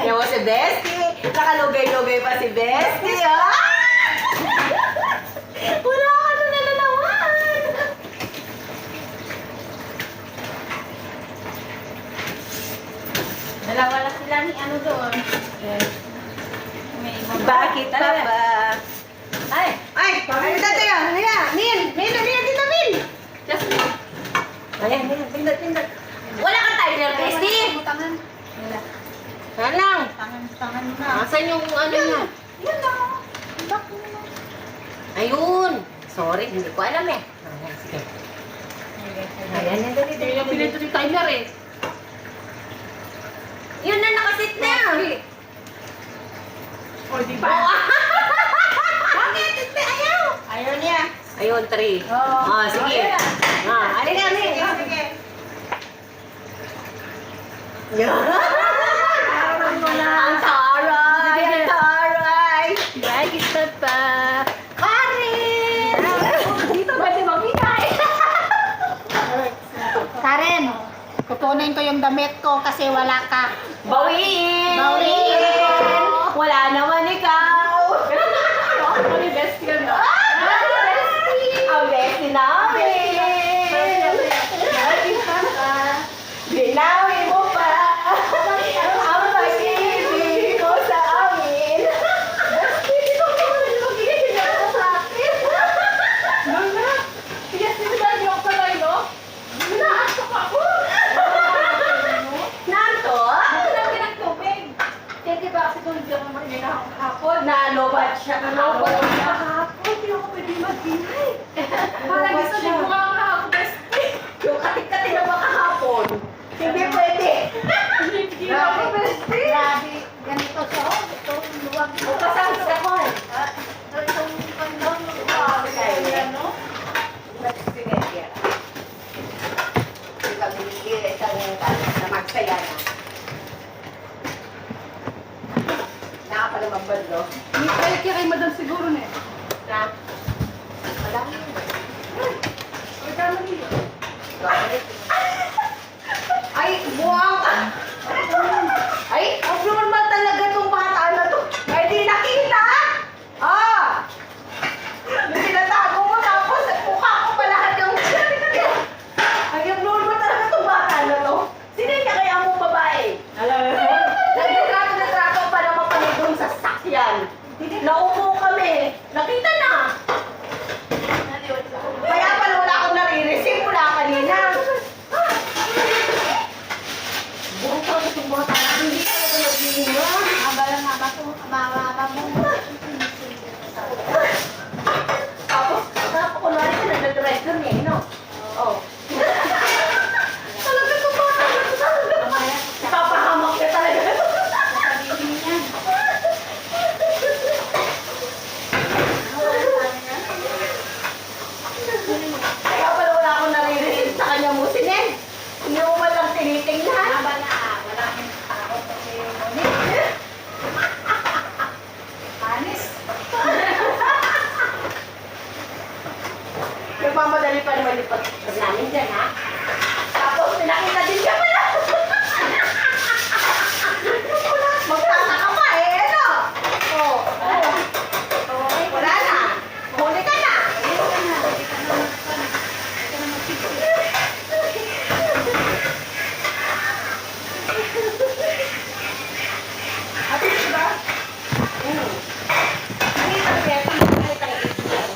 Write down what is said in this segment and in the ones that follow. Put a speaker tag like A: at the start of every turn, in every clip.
A: Yan mo si Bestie. Nakalugay-lugay pa si Bestie. Ah! Wala ka na nalalawan.
B: Dalawa lang sila ni ano doon. May ibang
A: Bakit pa ba?
B: Ay!
A: Ay! Ay, dati yan! Min! Dito, Min!
B: Just me.
A: Ayan, pindot. Wala ka timer, Bestie!
B: Tangan. Wala.
A: Saan lang?
B: Tangan na.
A: Nasaan yung ano niya?
B: Yan lang. Back mo na.
A: Ayun! Sorry, hindi ko alam eh. Ayan, sige. Ayan, dali.
B: Yung pinito yung timer eh.
A: Yun na, nakasit na!
B: O, di ba?
A: Bakit? Hindi, ayaw!
B: Ayaw niya.
A: Ayun, 3. Ah, sige. Alin na, Min.
B: Sige.
A: Ang taray!
B: Bakit pa pa?
A: Karen!
B: Dito ba di makikay? Karen, kukunin ko yung damit ko kasi wala ka.
A: Bawiin!
B: Bawiin!
A: Wala naman ikaw!
B: Ang best ka na.
A: Ang besti namin!
B: Bakit pa pa?
A: Binawi mo pa! Ang pag-ibig mo sa amin!
B: Dito ko naman yung magiging ako sa akin. Mama, yes, dito ba yung palay, no? Naasok ako.
A: Nanto?
B: Ano lang pinagtubig? Kaya di ba kasi kung hindi ako makinig ako kahapon?
A: Nalobat siya
B: Nalobat
A: kahapon.
B: siya kahapon. Hindi ako pwede mag-ingay. Parang gusto niyo mukha ang kahapon, bestie.
A: Yung katik-katik na ba kahapon? Hindi pwede.
B: Hindi ako, bestie. Grabe, ganito siya. Oh, ito, luwag.
A: Kasama sa kon.
B: Itong kandang luwag. Ano?
A: Sige, sige. Ikaw binigil isang na magsaya na. Nakapalumabad, no?
B: Hindi kayo kay madam siguro na eh.
A: Na? Madami yun.
B: Ay, tama niyo.
A: Ay, buwang ka! Ay, ang normal talaga itong bata na to. Ay, di nakita! Ah! Yung tinatago mo, tapos mukha ko pa lahat yung... Ay, ang normal talaga itong bata na to. Sino niya kaya mong babae? Nagtrato pa naman kami dun sa sakyan. Naupo kami. Nakita na. Kaya pala wala akong nare-receive mula kanina. Bukang itong bata na hindi talaga nag-iinga.
B: Abalang nga ba ito? Mababa mo.
A: Tapos, kunwari ka nag-drive dun eh, no? Oh. Talaga itong bata na ito talaga. Papahamak ka talaga.
B: Sasabihin niya.
A: Kaya pala wala akong nare-receive sa kanya mo, Sinen. Hindi mo man lang tinitingnan.
B: Aba na. Wala akong tao kasi ngunit. Anis.
A: Nagmamadali pa naman yung pag namin dyan, ha? Tapos, pinakita din siya pala. Magtataka pa eh, ano? Oh, wala na. Huli ka na. Ate, diba? Ay, kaya kahit ang isip.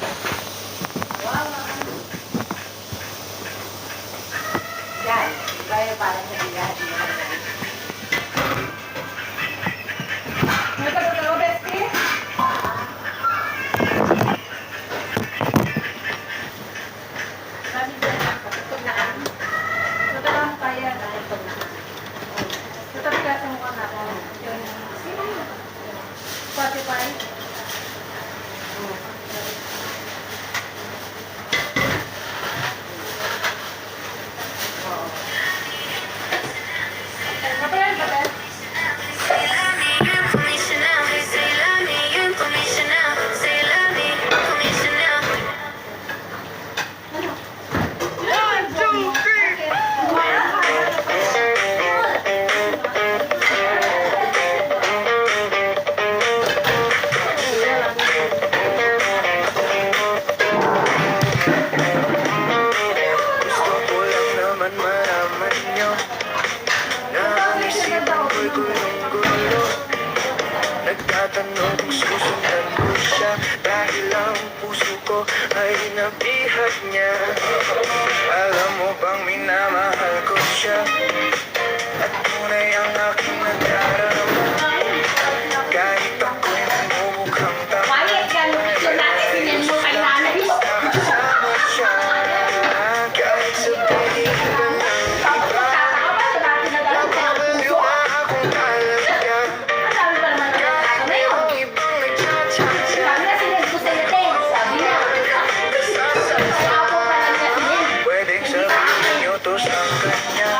A: Yan. Kaya para sa biyan.
B: May pagkakalo, bestie? Sabi dyan,
A: Patutog na kami.
B: natalaman tayo na.
A: Patutog na kami.
B: Tatabi ka sa mukha na ako. Yun.
A: Sino yun?
B: Spotify.
A: Oo.
B: Matayan ba tayo?
C: Say love me, you call me Chanel. Say love me, you call me Chanel. Say love me, you call me Chanel.
B: One, two, three.
D: gulong-gulo. Nagtatanong kung susundan ko siya, dahil ang puso ko ay nabihag niya. Alam mo bang minamahal ko siya, at tunay ang aking nagdarama. Kahit ako'y namumukhang tama,
B: Quiet ka, location natin. Sinin mo kay nanay mo.
D: kasama siya. Kahit sabihin ka ng
B: Tapos
D: iba,
B: magtataka pa, dati na dati ka.
D: napabaliw na akong talaga.
B: Ang dami pa naman ng
D: Kahit
B: na yun.
D: merong ibang nagtsatsa-tsa,
B: Sabi na sinend ko sa'yo, Ten. Sabi niya. Kahapon pa lang niya sinend.
D: pwedeng sabihin niyo to sa kanya.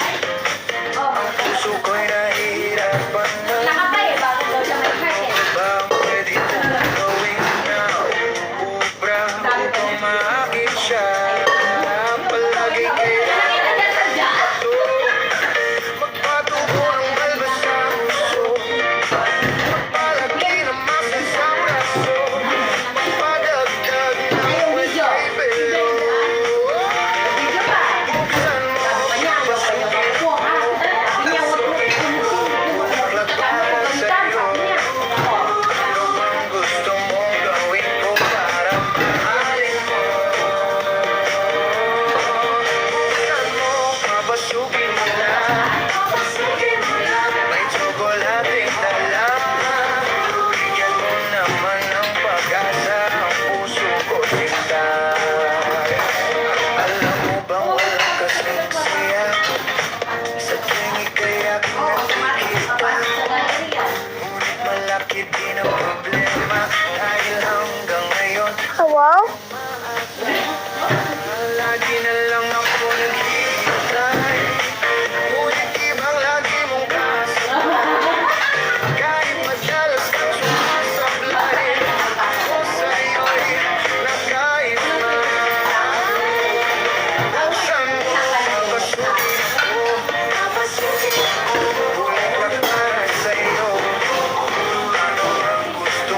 B: Oh,
D: Ang puso ko'y nahihirapan na.
B: nakapay eh, bago daw siya may heart eh.
D: Bang pwede kong gawin na ubra upang maakit siya. Palagi kayo
B: Nakita niya sa dyan?
D: magpatubo ng balbas sa puso, magpalaki ng masa sa braso, magpadagdag ng
B: Ayong video.
D: pwede.
B: Video pa.
D: Buksan mo
B: Sabi niya, huwag kayo kapo, ha? Sabi niya, huwag mo
D: bulaklak para sa'yo.
B: Oh.
D: Ano bang gusto mong gawin ko para mahalin mo? Buksan mo, papasukin mo na. May tsokolating dala. Bigyan mo naman ng pag-asa ang puso ko, sinta. Alam mo bang walang kasing siya sa tuwing ika'y aking nakikita? Ngunit malaki din ang problema, dahil hanggang ngayon lagi na lang ako naghihintay. Ngunit ibang lagi mong kasama, kahit madalas kang sumasablay. Ako sa'yo'y nakaima. Buksan mo, papasukin ako, bulaklak para sa'yo. Ano ang gusto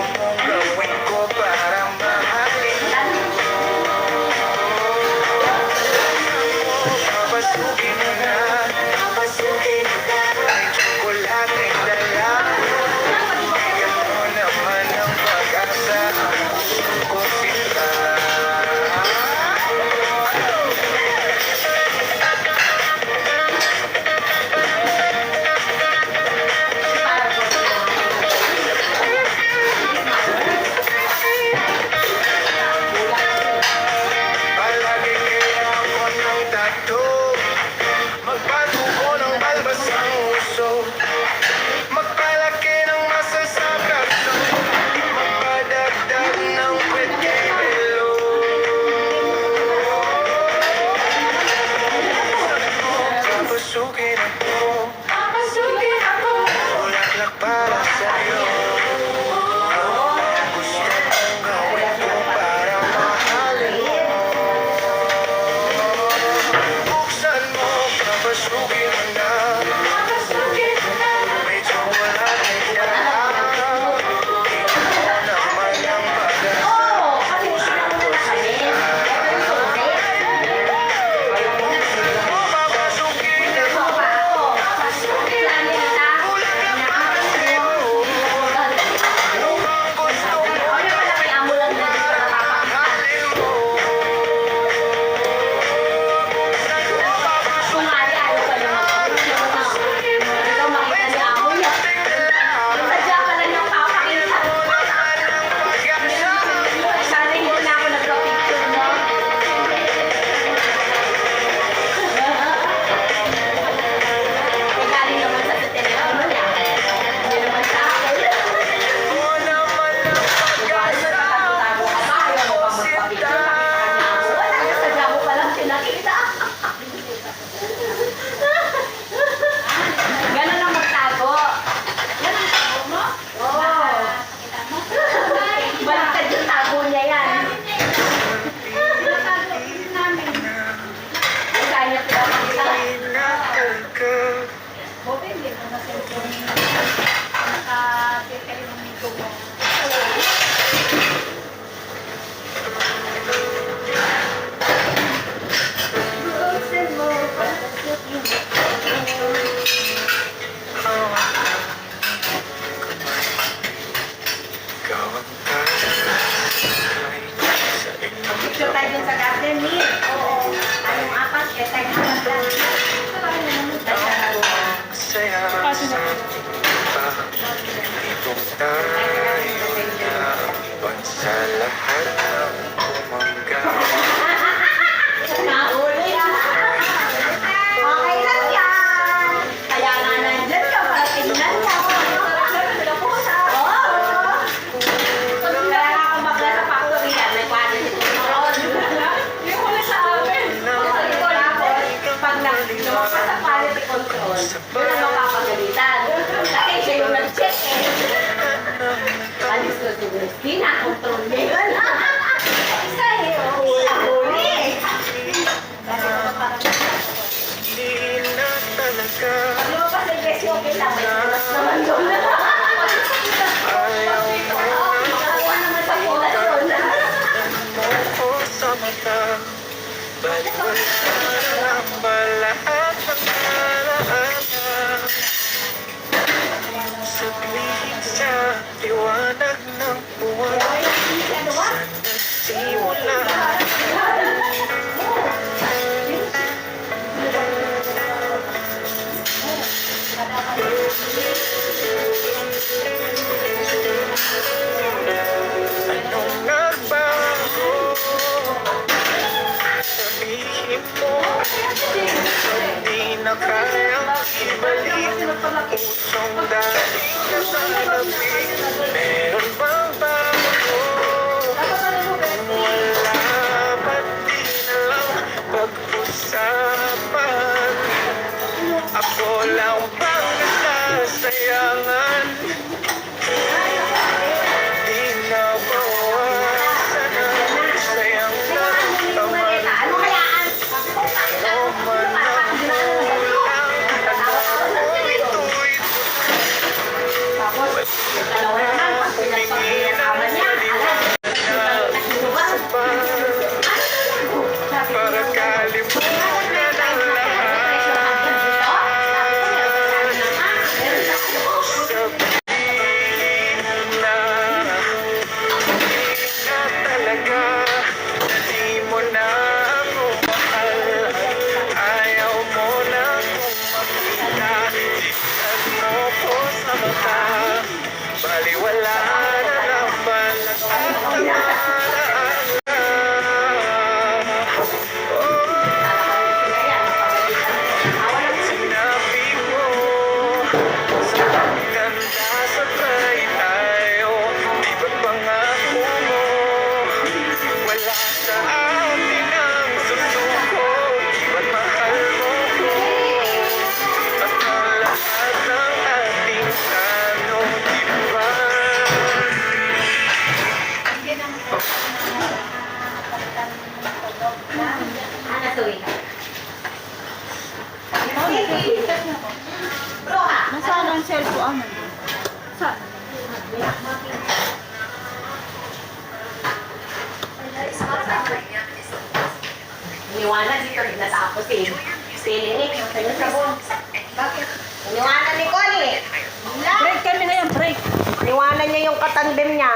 D: tayo dapat sa lahat ng bumangga.
A: Nahuli na. Okay lang yan. Kaya nga nandyan ka para tingnan ka. Oo. Kaya nga kung bakla sa factory yan, may quality control.
B: Yung huli sa amin.
A: Pag lumabas sa quality control, yun ang mapapagalitan. Kasi siya yung nag-check eh. Alis ko si Christina, control niya yun. Isa eh, huli.
D: Di na talaga
A: Lumabas sa guest yung okay lang, may oras naman doon.
D: ayaw mo
A: Nakakuha naman sa oras doon.
D: mo ko sa mata. Balik wala lang ba lahat ng alaala? Saglit sa liwanag ng buwan sa nagsimula. Anong nagbago? Sabihin mo, hindi na kayang ibalik. Pusong dati ka sa labing, meron bang bago? Kung wala, ba't di na lang pag-usapan? Ako lang bang nasasayangan? Di na bawasan ang sayang naman.
A: Ano kayaan?
D: Ano man ang kulang, alam mo ito'y
A: Tapos, yung dalawa naman, pag pinagpapinakaman niya, alam,
D: para kalimutan ang lahat. Sabihin na hindi na talaga na di mo na ako mahal. Ayaw mo na kung makita, tignan mo ko sa mata. Baliwala na lang ba lahat ng alaala? Sinabi mo sa pagkanda sabay tayo, di ba't pangako mo? Wala sa atin ang susuko, di ba't mahal mo ko? At ang lahat ng ating plano, di ba?
A: Ana tuwi ka. Bro ha?
B: Nasaan ang cellphone? Saan?
A: Iniwanan dito rin natapos eh. Silinik, yung sabon. Bakit? Iniwanan ni Connie.
B: Break kami ngayon, break.
A: Iniwanan niya yung katandem niya.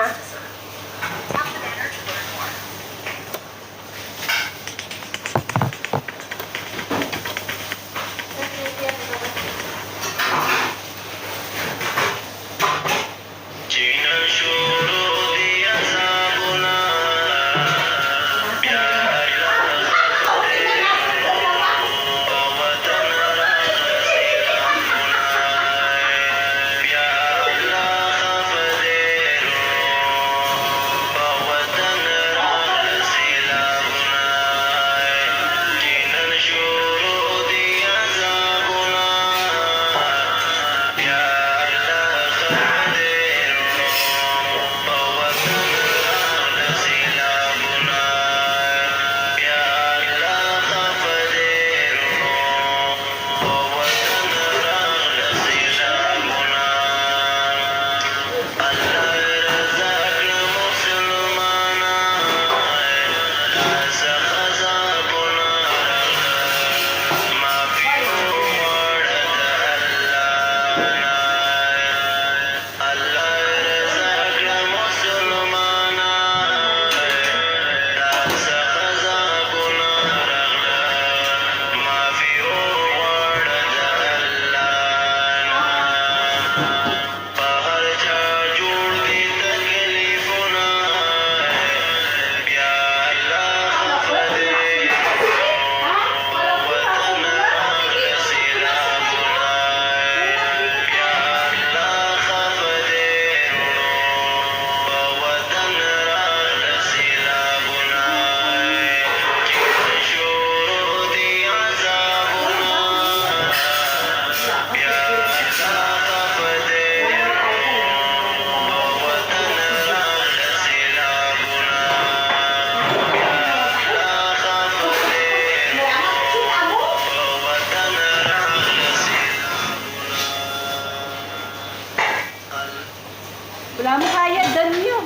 B: Wala mo kaya, dan nyo.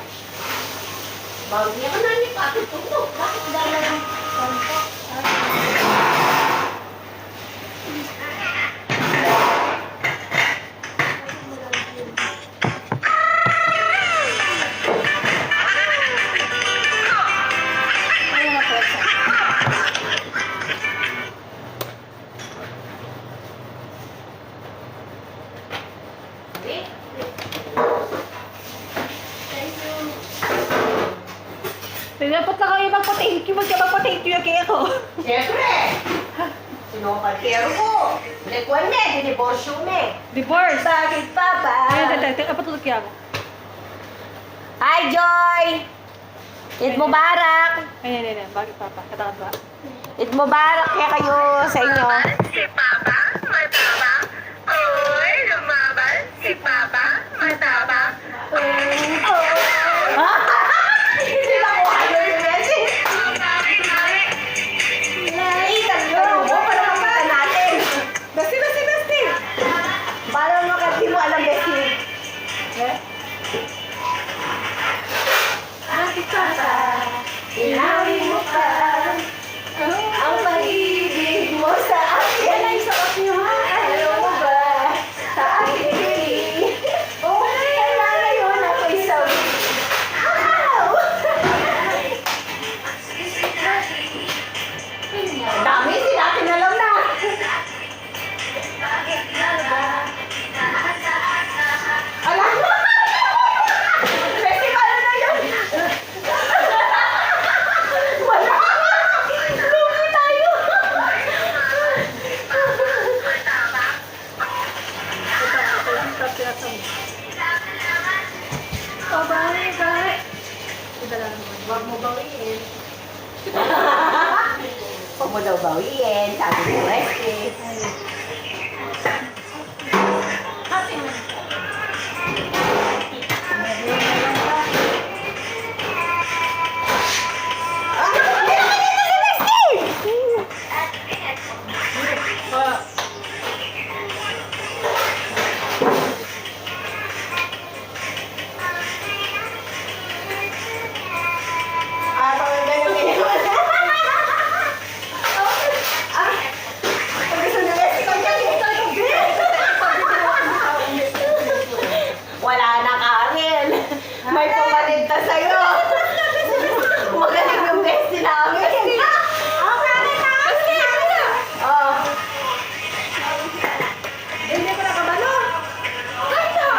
A: Bawi ako na ni Pato Tuto. Bakit dala ng konto?
B: Ayaw na po. Dapat na kayo magpa-thank you. Magka-magpa-thank you kaya ako.
A: Siyempre! Sino ka kero ko? Lekwan me, diniborsyo me.
B: Divorce.
A: Bakit, Papa?
B: Apa tutut kaya ako?
A: Hi, Joy! Eid Mubarak!
B: Ayan. Bakit papa? Katakan ba?
A: Eid Mubarak kaya kayo sa inyo.
C: Si Papa, mataba. Oy, lumaban. Si Papa, mataba.
A: Hindi na ko ano yung message. Itan yun. Huwag pa naman kita natin. Basti. Parang makati mo alam, Besti. Eh? Bakit Papa? Ilawin mo pa ang pag-ibig mo sa akin. Yan ay suot niyo ha. Alam mo ba? Sa aking piling. Kaya ngayon ako'y sabi. Ow! Ang dami, sinakin na lang na. Alam mo? Besi, paano na yun? Wala! Lugi tayo!
B: Bye. Ito lang naman.
A: Huwag mo bawiin. Huwag mo daw bawiin. Sabi ko, Wesley. Wala na, Karen. May pumalit na sa'yo. Magaling yung bestie namin. Oh. Hindi ko nakabalo. Kaya.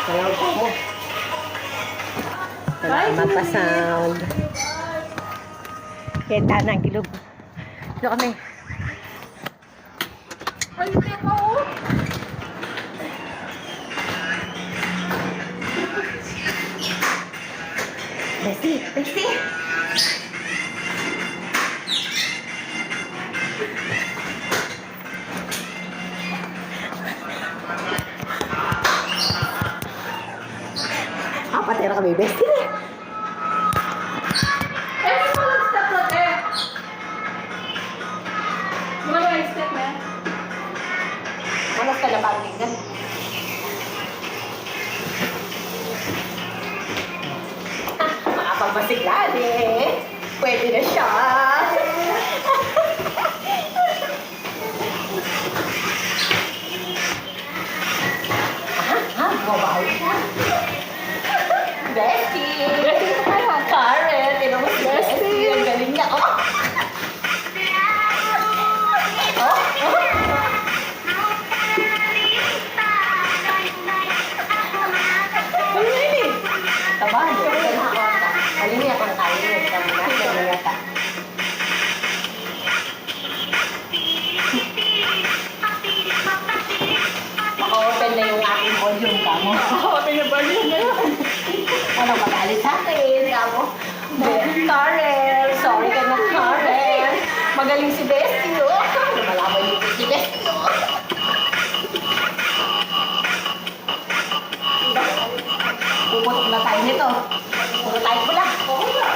A: Salamat mo. Salamat pa sound. Kita ng kilog. Dito kami.
B: Ay, hindi ako.
A: Bestie. Patay na kami, bestie na.
B: Eh, may mga step na eh. Mga step na.
A: Manas ka na ba ang tingnan? Makapagmasiglan eh. Pwede na siya. Mabawi ka. Bestie!
B: Bestie na tayo.
A: Karen! Tinan mo si Bestie. Ang galing niya. Oh!
B: Ano yun eh?
A: Tabahan mo. Halini ako na tayo. Halini yata. Maka-open na yung aking volume ka mo.
B: Oo, pinabali na yun.
A: Walang magalit sa akin. Kamo. Karen. Sorry ka na, Karen. Magaling si Bestie, oh. Malaman yung si Bestie, oh. tayo nito. Puro tayo pula.
B: Oo nga.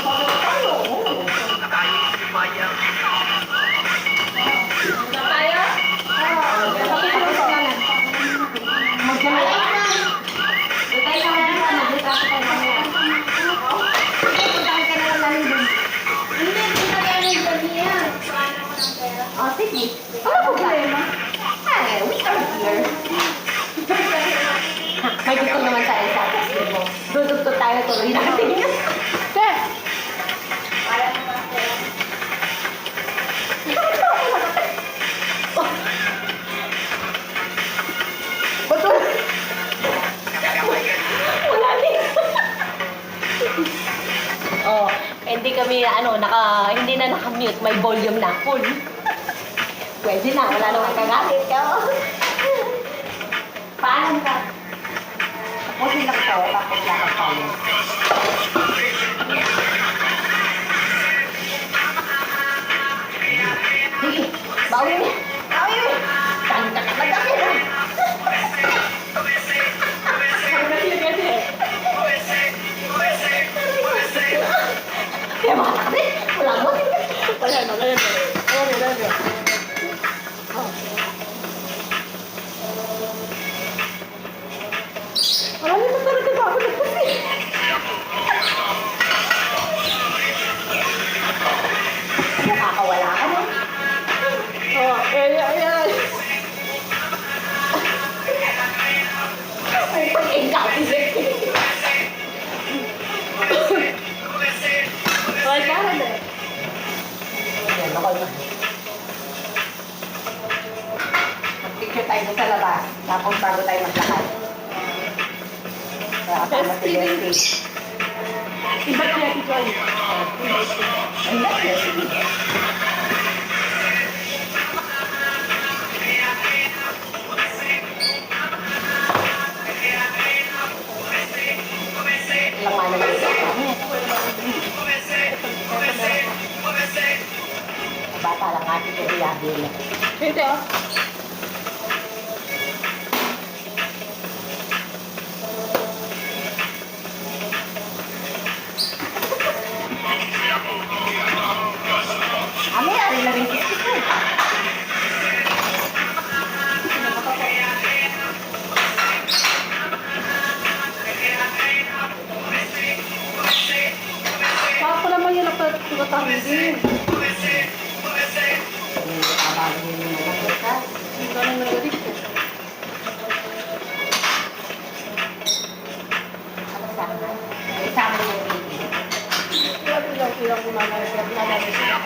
B: Tayo. Oo. Na tayo?
A: Magkamali. Butay ka na lang. Maglitrato tayo mamaya. Butay ka na lang namin dun.
B: Hindi, kita kaya ng damiya.
A: Oh, sige.
B: Wala problema.
A: Hey, we are here. May gusto naman tayo sa atas mo. Dudugtog tayo tuloy natin.
B: Te!
A: Bato. Wala din. Oh, hindi kami hindi na naka-mute, may volume na full. Pwede na, wala naman kagalit ka. Paalam ka. Tapusin lang to, tapos lakad tayo. Sige, bawi mo. Bawi mo. Tanda ka na kaya. Kaya makakari, wala mo.
B: Wala na, wala na. Wala na. Marami pa talaga ba ako nagpasi?
A: Nakakawala ka na.
B: Oh, ayan.
A: Ay, pag-ikaw,
B: Okay ka na eh.
A: Yan, ako na. Mag-picture tayo doon sa labas. Tapos bago tayo maglakad. Kaya kasama si Leslie.
B: Iba kaya si Joy.
A: Ay, Leslie. Ilang ano na ito. Bata lang natin yung iyagin.
B: Hindi ah.
A: Ami, ari na rin kito.
B: Saka ko naman yung nagtatangin din.
A: Abagin mo na kita.
B: Ang ganun nagalit ko.
A: Ano sana? Isama yung baby.
B: Grabe lang silang kumalalagay sila.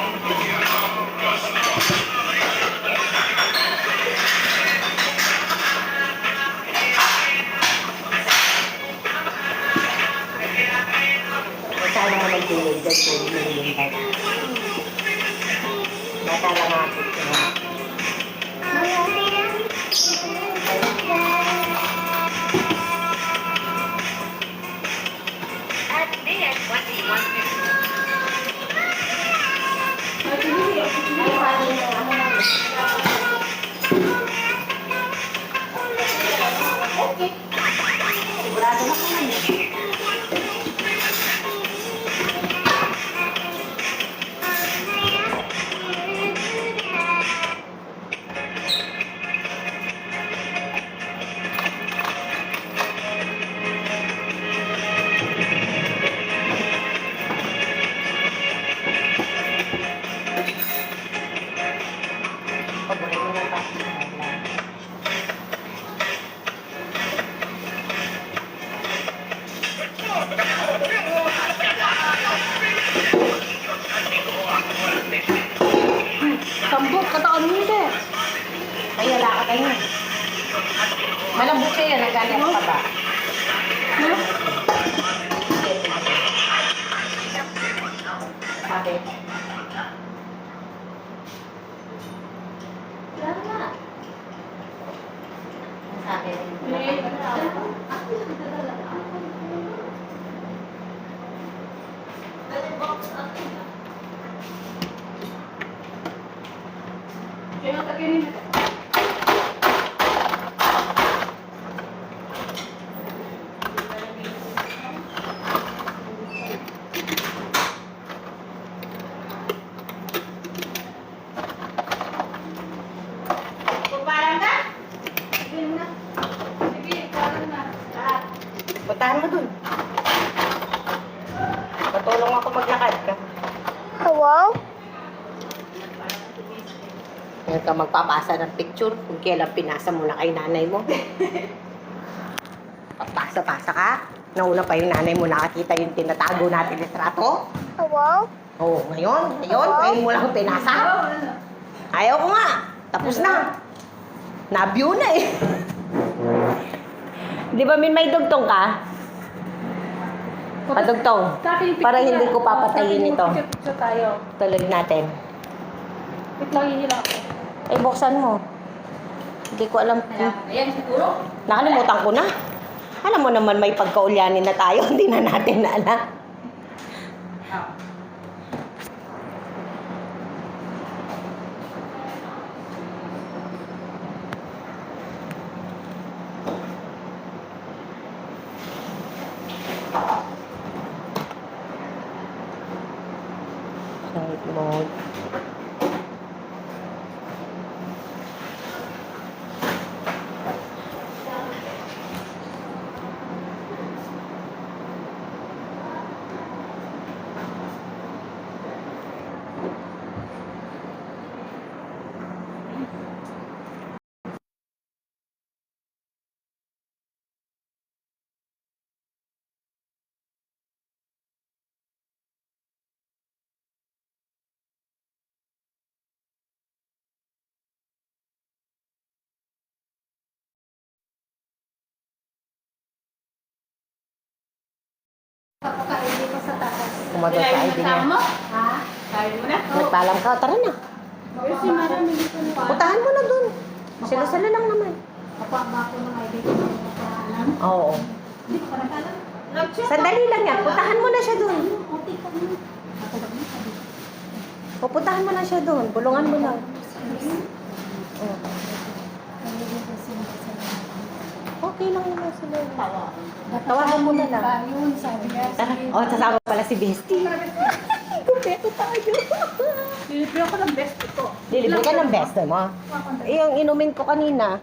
A: Sana mo magtulog dyan kung hindi tayo. Bata lang natin sila. Ay, sabi niya, ano na. Okay. Sigurado na kami. Paborito ng pati.
B: Sambot, kataan mo hindi.
A: Ay, wala ka tayo. Malambot siya yan, nagaling ako pa ba?
B: Ha?
A: Sabi. Wala na. Ang sabi.
B: Kaya nga takinin. Sige, parang na. Lahat.
A: Puntahan mo dun. Patulong ako maglakad ka.
E: Wow.
A: Ngayon ka magpapasa ng picture kung kailan pinasa mo na kay nanay mo. Papasa-pasa ka. Nauna pa yung nanay mo nakakita yung tinatago natin litrato.
E: Wow.
A: Oo, ngayon mo lang pinasa. Ayaw ko nga. Tapos na. Na-view na eh. Di ba may dugtong ka? Padugtong. Para hindi ko papatayin ito.
B: Picture tayo.
A: Tuloy natin.
B: Wait lang, hihila ako.
A: Ay, buksan mo. Hindi ko alam.
B: Ayan, siguro.
A: Nakalimutan ko na. Alam mo naman may pagkaulyanin na tayo. Hindi na natin na alam. Night mode.
E: Papakainin ko sa taas.
A: Kumadot sa ID niya.
E: Ha?
B: Sabi mo na.
A: Nagpaalam ka. Tara na.
E: Kasi marami dito na.
A: Putahan mo na dun. Sila-sila lang naman.
E: Mapaba ko ng ID ko na nakaalam.
A: Oo.
E: Hindi ko parang alam.
A: Sandali lang yan. Putahan mo na siya dun.
E: Okay ka na. Matulog na sabi.
A: Puputahan mo na siya dun. Bulungan mo lang. Oo. Okay lang naman sila. Tawagan mo na lang.
E: Yun, sabi niya.
A: Tara. Oh, sasama pala si Bestie. Kumpleto tayo.
B: Nilibre ako ng best ito.
A: Lilibre ka ng best mo. Eh, yung inumin ko kanina.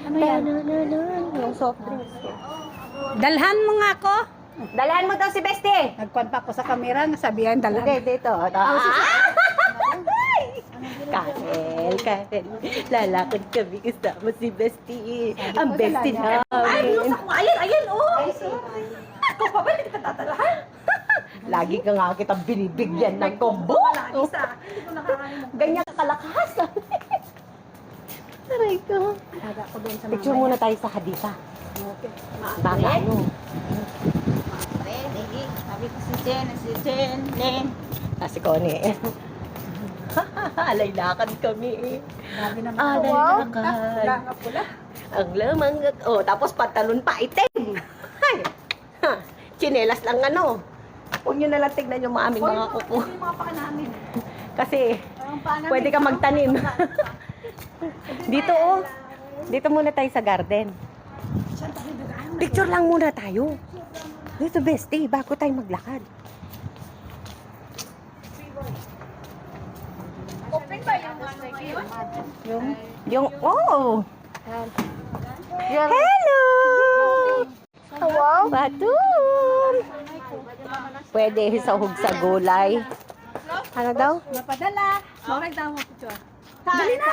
E: Ano yan?
A: Yung soft drinks.
E: Dalhan mo nga ako.
A: Dalhan mo daw si Bestie.
E: Nagkwan pa ako sa camera, nasabihan dalhan.
A: Okay, dito. Kahel. Lalakad kami kasama si Bestie. Ang bestie namin.
B: Ayan, oh! Ako pa ba, hindi ka tatalahan?
A: Lagi ka nga kitang binibigyan ng combo.
B: Isa. Hindi ko nakakalimutan.
A: Ganyan ka kalakas. Aray ko.
E: Laga ko doon sa mga.
A: Picture muna tayo sa hadita.
E: Okay.
A: Baka ano.
E: Sabi ko si Jen, Len.
A: Si Connie. Alay-lakad kami.
E: Sabi naman.
A: Alay-lakad.
E: Langa pula.
A: Ang lamang. Oh, tapos pantalon pa itim. Ay. Ha, tsinelas lang ano. Huwag nyo nalang tignan yung aming mga kuko.
B: Yung mga paka namin.
A: Kasi pwede ka magtanim. Dito oh. Dito muna tayo sa garden. Picture lang muna tayo. Dito bestie, bago tayo maglakad.
B: Open ba yung ano ngayon?
A: Oh! Hello!
E: Wow.
A: Batum! Pwede sahog sa gulay. Ano daw?
E: Napadala. Sorry daw mo picture.
A: Dali na.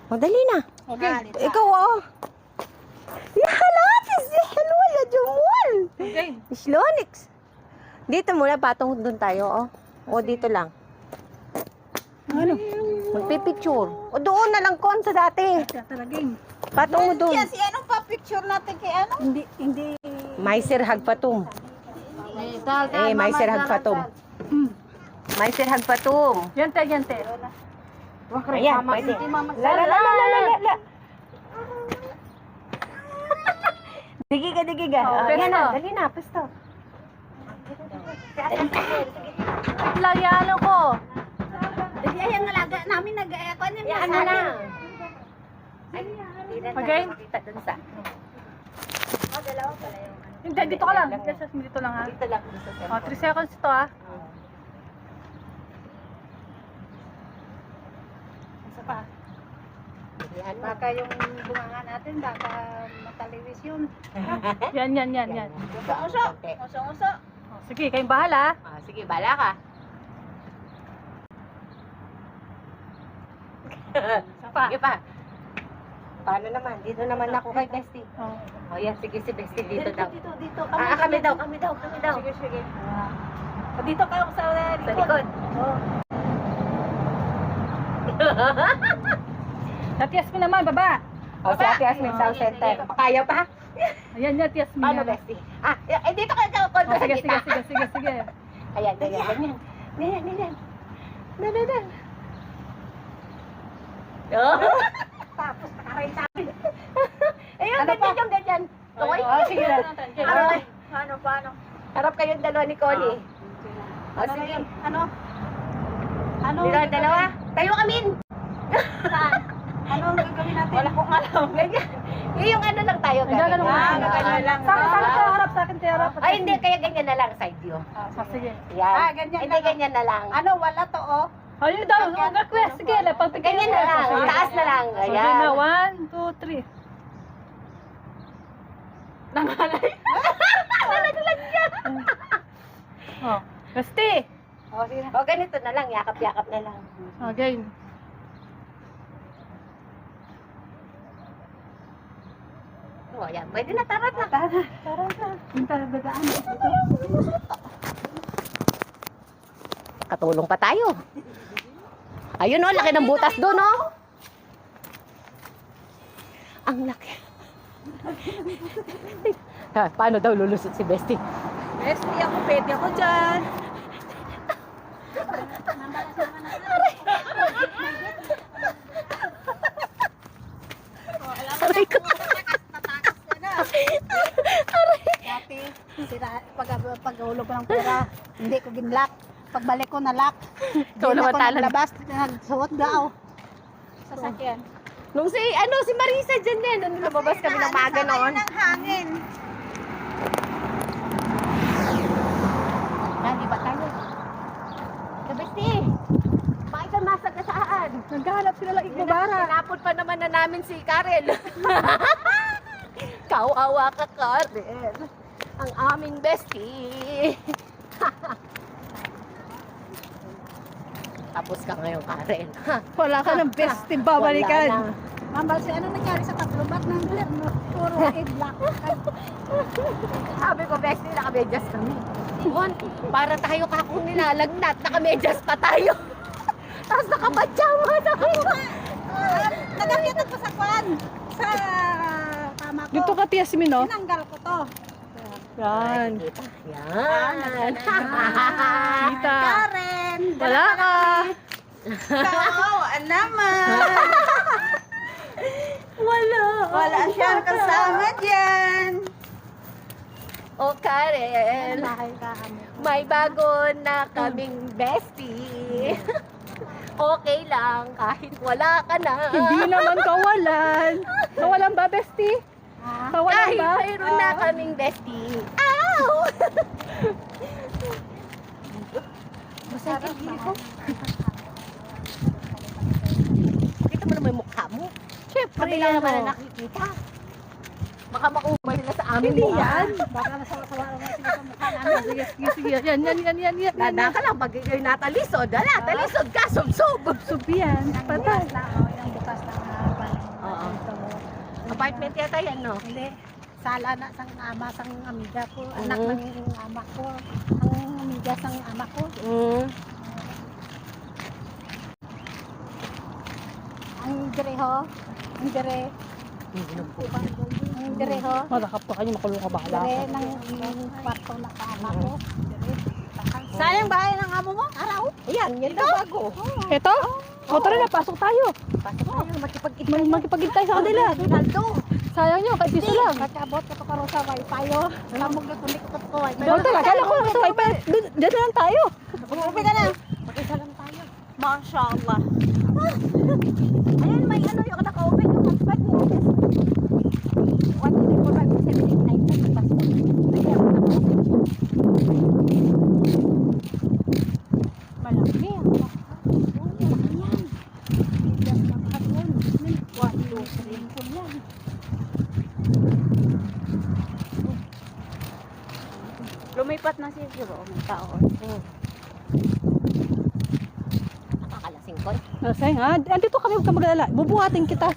A: Madali na.
E: Okay.
A: Ikaw oh. Ya halati si helwa ya jumul.
B: Okay.
A: Islonix. Dito muna patong doon tayo oh. O dito lang.
E: Ano?
A: Magpipicture. O doon na lang kon sa dati.
E: Talaging.
A: Patong mo doon.
E: anong pa-picture natin kay ano? Hindi.
A: Maiser hagpatum. Maiser hagpatum. Maiser hagpatum.
B: Yan te.
A: Ayan, pwede. La. Digi ka.
B: Oh,
A: Ayan na,
B: pesto.
A: dali na, pesto.
B: Lagyan ko.
E: Ay, ang alaga namin nag-ako niya.
A: Yan na lang.
B: Okay?
A: Makita dun sa.
B: Hindi, dito ka lang. Dito lang ha.
A: Dito lang. Dito sa.
B: 3 seconds ito ha.
A: Isa pa. Yan
E: Baka yung bunganga natin, baka mataliwis yun.
B: Yan.
A: Uso. Uso.
B: Oh, sige, kayong bahala.
A: Ah, sige, bala ka.
B: Pa.
A: Sige pa. Paano naman? Dito naman ako kay Bestie.
B: Oh.
A: O yan, sige si Bestie dito daw.
E: Dito.
A: Kami daw.
B: Sige. Dito ka sa
A: Sa
B: likod.
A: likod.
B: Ate Yasmin naman, baba.
A: O si Ate Yasmin, South Center. Kaya pa?
B: Ayan, Ate Yasmin.
A: Paano,
B: yan.
A: Bestie? Dito ka sa kondo
B: Oh,
A: sa
B: sige.
A: gitna. Ayan, ganyan. Ganyan. Oh.
E: Tapos nakaray tayo.
A: Ayun,
E: Ano pa?
A: ganyan. Okay?
B: Oh, sige na.
A: Okay.
E: Paano?
A: Harap kayong dalawa ni Connie. O,
E: Ano
A: sige.
E: yan? Ano?
A: Dito ang dalawa. Tayo kamin.
E: Saan? Ano ang gagawin natin?
A: Wala kong alam. Ganyan. Yung ano lang tayo.
B: Ganyan
A: ganyan
B: lang. Sa akin tayo harap, sa akin tayo harap.
A: Ay, hindi. Kaya ganyan na lang. Side view.
B: Sige.
A: Yan.
E: Ganyan
A: Hindi,
E: na lang.
A: ganyan na lang.
E: Ano, wala to oh.
B: Ayun daw, request. Sige, pagbigay
A: Ganyan na lang. Taas na lang.
B: Sige na,
A: Ayan.
B: 1, 2, 3.
A: Nalaglag niya.
B: Oh, Basti.
E: Oh, sige na.
A: O, ganito na lang. Yakap-yakap na lang.
B: Okay.
A: O, yan. Pwede na. Tarat na.
E: Yung talagang
A: Katulong pa tayo. Ayun o, laki ng butas doon o. Ang laki. Ha, paano daw lulusot si Bestie?
E: Bestie ako, pwede ako dyan.
A: Aray ko.
E: Dati, pag-ulog ko ng pera, hindi ko ginlock. Pagbalik ko na-lock.
A: Ikaw naman talan.
E: naglabas, nagsuot gaaw. Sasakyan.
A: Nung si Marisa dyan din. Nung lumabas kami ng maaga noon.
E: ng hangin.
A: Hindi ba tayo? So, Bestie, bakit ka masagasaan?
B: Naghahanap sila lang igbabara.
A: Tinapon pa naman na namin si Karel. Kawawa ka, Karel. Ang aming bestie. Tapos ka ngayon, Karel.
B: Wala ka ng bestie babalikan.
A: Wala na.
E: Mambal si ano nangyari sa katlubat ng puro kidlock.
A: Sabi ko, bestie, nakamedyas kami. Juan, para tayo kakong nilalagnat, nakamedyas pa tayo. Tapos nakapajama na kayo.
E: Nagakita ko sa kwan. Sa kama ko.
B: Dito ka, Ate Yasmin, no?
E: Tinanggal ko to.
B: Yan.
A: Kita. Yan.
B: Kita.
E: Karen!
B: Wala ka.
E: Kawawa naman! Wala siyang kasama dyan!
A: O Karen,
E: Bahay ka kami.
A: may bago na kaming bestie. Okay lang, kahit wala ka na.
B: Hindi naman kawalan. Kawalan ba, bestie?
E: Ha?
B: Kawalan
A: Kahit
B: ba?
A: mayroon na kaming bestie. Ow! Masakit dito. Kita mo naman yung mukha mo.
B: Siyempre,
A: Kami lang naman na nakikita. Baka makuha nila sa amin
B: Hindi
A: mukha.
B: yan.
E: Baka nasawa-sawa naman sila sa mukha namin.
B: Sige. Yan.
A: Dada ka lang, pag ikaw'y natalisod. Dala, talisod ka, sub-sub.
B: Subiyan. Patay.
E: Yung bukas na
A: Oo. Apartment yata yan, no?
E: Hindi. Sala na sang ama, sang amiga ko. Anak
A: Mhm.
E: ng ama ko. Ang amiga sang ama ko. Ang direho. Ang dire. Ang direho.
B: Malakap ka kayo, makulong ka bala.
E: Dire ng kwarto na kaama ko. Dire.
A: Sayang bahay ng amo mo? Araw. Ayan, yan daw bago.
B: Ito? O, tara na, pasok tayo.
A: Pasok tayo, makipag-itay.
B: Magkipagintay sa kanila.
A: Ronaldo.
B: Sayang nyo, kahit piso lang.
E: Pagkabot ka pa sa wifi yo. Tamog na tulik ko ko wifi.
B: Doon talaga, kala ko lang sa wifi. Diyan na lang tayo.
E: Umuwi ka na.
A: Mag-isa lang tayo.
E: Masya Allah.
A: Ayun, may ano yung naka-open yung hotspot mo. 1, 2, 3, 4, 5, 6, 7, 8, 9, 10.
E: Malaki. Malaki yan. Bigas na kahapon. 1, 2, Lumipat na siguro. May taon.
B: Nakakalasing ko.
F: Lasing ha? Andito kami, huwag ka mag-alala. Bubuhatin kita.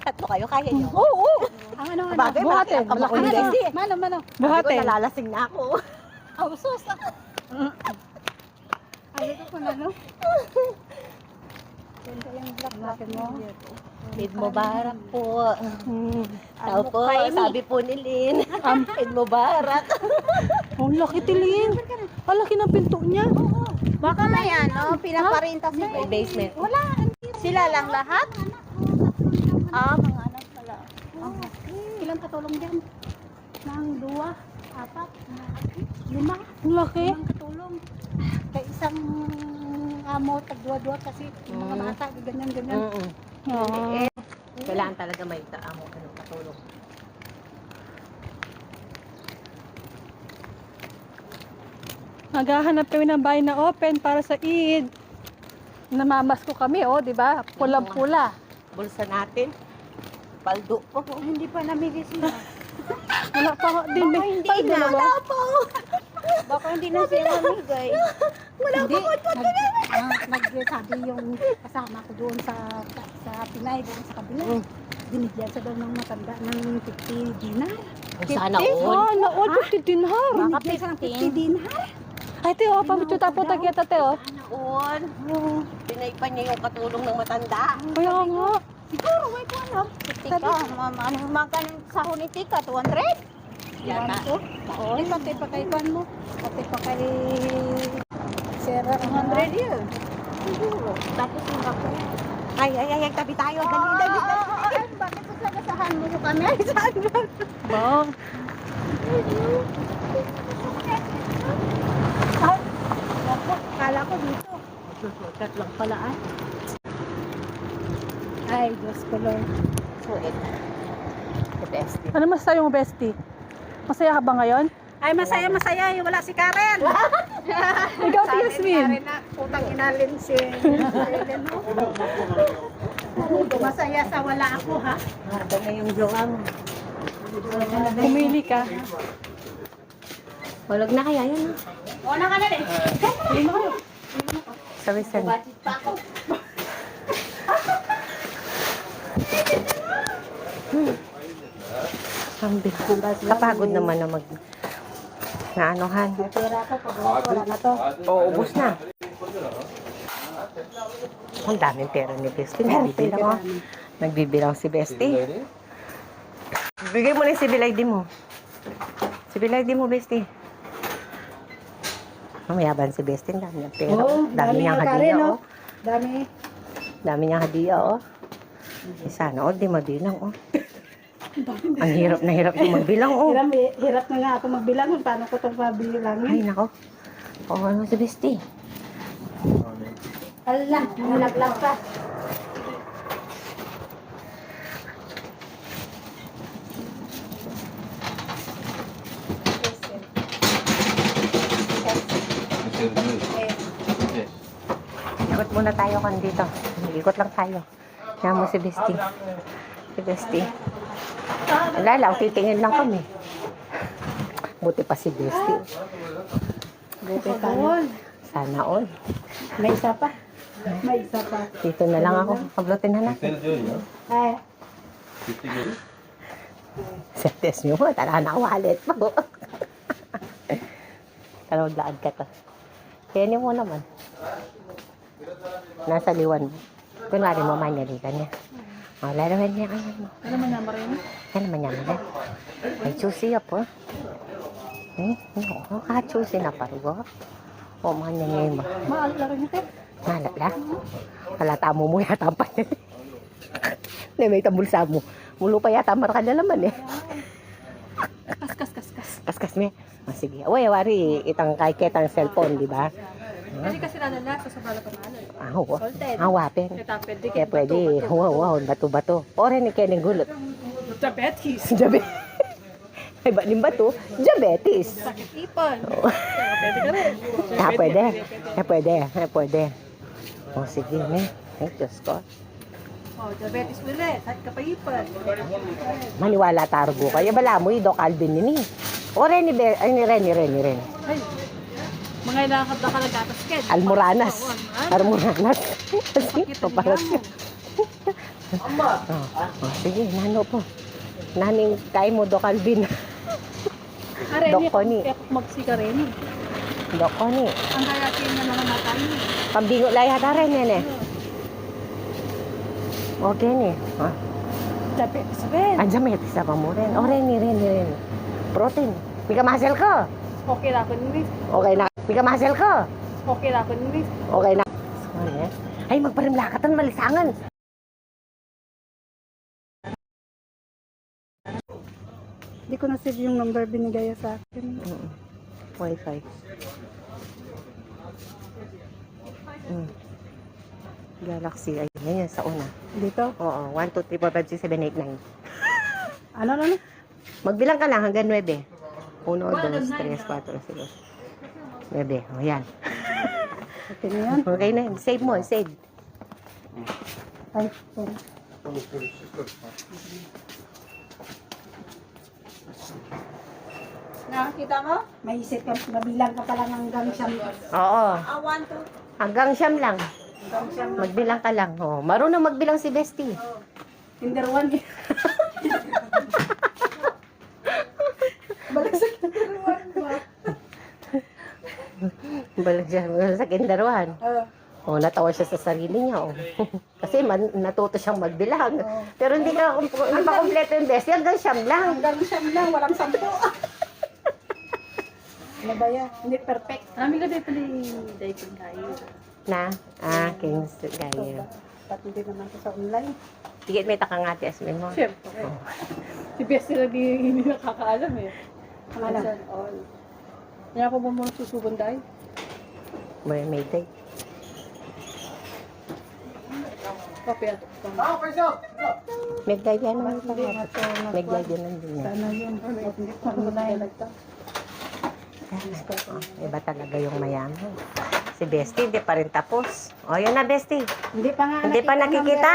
B: Tatlo kayo, kaya niyo.
F: Oo.
E: Ang ano,
B: Bagay, malaki ang kamao ni Bestie.
E: Mano.
B: Sabi ko,
F: Buhatin.
B: nalalasing na ako.
E: Oh, sus. Ay, ito ko na, no? Ganda yung black mo.
B: Eid Mubarak po.
F: Hmm.
B: Tao po, sabi po ni Lynn. Eid Mubarak.
F: Ang laki tiling. Ang laki ng pinto niya.
E: Baka may ano, pinaparinta si
B: May basement.
E: Wala. Sila lang lahat? Mga anak pala. Ilang katulong dyan? Nang 2, 4, 5.
F: Ang laki.
E: Ilang katulong. Kaya isang amo, tagdua-dua kasi yung mga bata, ganyan-ganyan.
F: Ah.
B: Kailangan talaga may taamo anong katulong.
F: Naghahanap kami ng bahay na open para sa Eid. Namamas ko kami, oh, di ba? Pulang-pula.
B: Bulsa natin. Paldo po.
E: Hindi pa namigis na.
F: Wala pa ako din.
E: Baka hindi
F: Ay,
E: na.
F: dalawa.
E: Baka hindi na siya mamigay. Wala pa ko. Nagsabi yung kasama ko doon sa Pinay, doon sa kabila. Binigyan sa daw ng matanda ng 50 dinar.
B: Sana
F: Ah,
B: all.
F: naol, 50 dinhar.
E: Binigyan siya ng 50 dinar.
F: Ay, te, oh, pamitsuta po tagyata, te, oh.
B: All. Pinay pa niya yung katulong ng matanda.
F: Kaya nga.
E: Siguro, may ko alam. Tika, magkano sahon ni Tika? 200?
B: Yata.
E: Oo. Pati pa kay Kwan mo. Pati pa kay Sarah. 100 yun. Siguro. Tapos yung ako.
B: Ay, tabi tayo. Dali.
E: Bakit sa sagasahan mo kami? Ay, saan yun?
F: Bang.
E: Ako, kala ko dito.
B: Susukat lang pala ah.
E: Ay, Diyos ko Lord.
B: Suit. The best.
F: Ano masasabi mo, bestie? Masaya ka ba ngayon?
E: Ay, masaya. Wala si Karen.
F: Ikaw, si Yasmin.
E: Karen na, putang inalin si Ellen. Masaya sa wala ako, ha?
B: Haba na yung joang.
F: Pumili ka.
B: Hulog na kaya yan ah.
E: Una ka na rin.
B: Sabi saan.
E: Budget pa ako.
B: Ang kapagod naman na naanuhan.
E: May pera ko, pag wala na to.
B: Oo, ubus na. Ang daming pera ni Bestie. Nagbibilang oh. Nagbibilang si Bestie. Bigay mo na yung sibilaydi mo. Sibilaydi mo, Bestie. Mayaban si Bestie. Dami niyang pera.
E: Oo,
B: Dami niyang hadiya, oh.
E: Dami.
B: Dami niyang hadiya, oh. Sana, oh, di mabilang, oh. Ang hirap na hirap yung magbilang, oh.
E: Hirap na nga ako magbilang. Paano ko itong mabilangin?
B: Ay, nako. Oo, ano si Bestie?
E: Ala, nalaglag pa.
B: Ikot muna tayo kan dito. Ikot lang tayo. Kaya mo si Bestie. Si Bestie. Wala lang, titingin lang kami. Buti pa si Bestie.
E: Buti pa yun.
B: Sana all.
E: May isa pa. May isa pa.
B: Dito na lang ako. Pablutin na natin.
E: Ay,
B: Sa test nyo, tara na wallet po. Tara, maglaan ka to. Kaya mo naman. Nasa liwan mo. Kunwari mo, manyali ka niya. O, lalawan niya kayo mo.
F: Ano man naman rin?
B: Ano man niya mo. Ay, choosy po. Oo, choosy na parugo. O, manya niya mo.
F: Maalat lang rin ito.
B: Malat lang. Halata mo yata pa niya. Hindi, may tambulsa mo. Mulo pa yata marakadalaman eh.
F: Kas.
B: Kaskas niya. O, sige. Uy, wari, itang kay ketang cellphone, di ba?
F: Kasi nalala sa bala pamalan.
B: Wapin.
F: Pwede
B: Kaya pwede. Wow, bato-bato. Ore ni Kening gulot.
F: Diabetes.
B: Diabetes. Ay, ba ning bato? Diabetes.
F: Ipon. Pwede ka rin.
B: Pwede. O, sige, ne. Ay, Diyos ko.
F: Oh, diabetes ulit. At kapayipon.
B: Maniwala tarbo kayo. Bala mo, Doc Alvin nini. O, Reni, ay, ni Reni.
F: Ay, mga ilakad na ka nagkatasket.
B: Almoranas. Almoranas. Kasi, papalas yun. Sige, nano po. Naning kay mo, Do Calvin. Dok Connie.
F: Magsika rin.
B: Dok Connie.
F: Ang kayatin na naman natin.
B: Pambingo lang yata rin, nene. Okay, ni. Ha?
F: Sabi, sabihin.
B: Andiyan may isa pa mo rin. O, Reni. Protein. Pika muscle ko.
F: Okay na ako ni
B: Okay na. Pika muscle ko.
F: Okay na ako ni
B: Okay na. Sorry, ay, magparimlakatan, malisangan.
E: Hindi ko na-save yung number binigay sa akin.
B: Wi-Fi. Galaxy. Ay, yan sa una.
E: Dito?
B: Oo, 1, 2, 3, 4, 5, 6, 7, 8, 9.
E: Ano?
B: Magbilang ka lang hanggang 9. 1, 2, 3, 4, 5, 6, 9. O, yan.
E: Okay na yan.
B: Okay na yan. Save mo, save.
E: Ay, sorry. Nakakita mo? May isip ka, mabilang ka pala hanggang siyam.
B: Oo.
E: 1, 2.
B: Hanggang siyam lang.
E: Hanggang siyam.
B: Magbilang ka lang. Oh, marunong magbilang si Bestie.
E: Kinder 1. Balik sa Kinder 1 ba?
B: Balik siya sa kindaruhan. Oh, natawa siya sa sarili niya. Oh. Kasi natuto siyang magbilang. Pero hindi pa kompleto yung Bestie. Hanggang siyam lang.
E: Hanggang siyam lang, walang 10. Ano ba yan? Hindi perfect.
F: Kami ka din pala yung diaper kayo.
B: Na? Kings gaya.
E: Pati din naman ito sa online.
B: Tigit may takangati asmin mo.
F: Siyempre. Si Bessie lagi hindi nakakaalam eh.
E: Pangalan?
F: Minsan, all. Kaya ako ba muna susubon dahil?
B: May day.
F: Kape ato.
B: May gaya naman pa. May gaya naman din.
E: Sana yun. Hindi ko online.
B: Iba talaga yung mayaman. Si Bestie, hindi pa rin tapos. O, yun na, Bestie.
E: Hindi pa nga.
B: Hindi pa nakikita.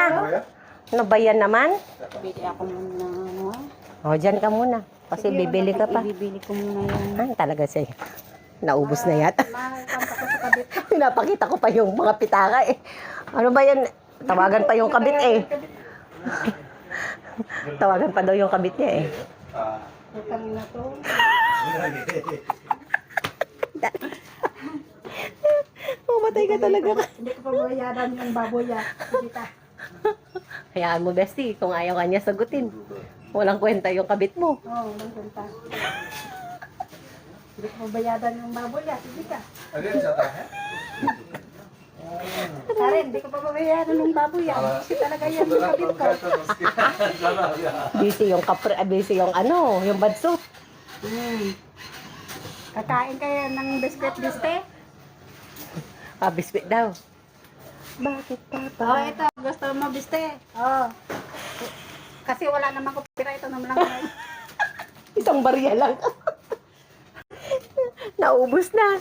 B: Ano ba yan naman?
E: Bili ako muna ano.
B: O, dyan ka muna. Kasi bibili ka pa.
E: Bibili ko muna yan.
B: Talaga siya. Naubos na yata.
E: Makakanta ko sa kabit.
B: Pinapakita ko pa yung mga pitaka eh. Ano ba yan? Tawagan pa yung kabit eh. Tawagan pa daw yung kabit niya eh.
E: Utang na to.
B: Mamatay ka talaga.
E: Hindi ko pa bayaran yung baboy ah. Sige ka.
B: Hayaan mo, Bestie, kung ayaw ka niya sagutin. Walang kwenta yung kabit mo.
E: Oo, walang kwenta. Hindi ko pa bayaran yung baboy ah. Sige ka. Karen, hindi ko pa babayaran yung baboy ah. Kasi talaga yan yung kabit ko.
B: Busy yung ano, yung badsot.
E: Kakain kayo ng biskwit-biste?
B: Biscuit daw. Bakit papa?
E: Oo, ito. Gusto mo biste? Oo. Kasi wala naman copyright. Ito naman lang.
B: Isang barya lang. Naubos na.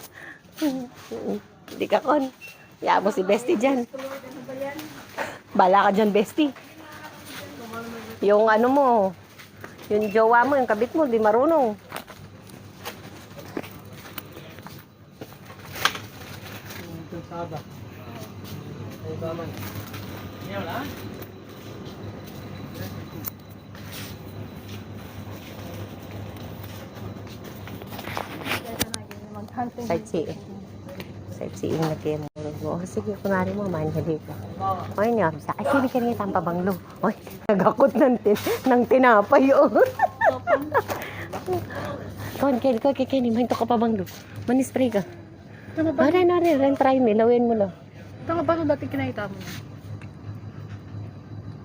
B: Hindi ka kon. Hayaan mo si Bestie dyan. Bala ka dyan, Bestie. Yung ano mo, yung jowa mo, yung kabit mo, di marunong. Sightseeing. Sightseeing na kayo mo. Oh, sige, kunwari mo, manhali ka. Oy, niya, ay, sini ka niya tang pabanglo. Oy, nagakot ng tinapay, oh. Ken, mahin to ka pabanglo. Manispray ka.
F: Tama ba?
B: Ren, try me, lawin mo lang.
F: Tama ba ito dati kinakita mo?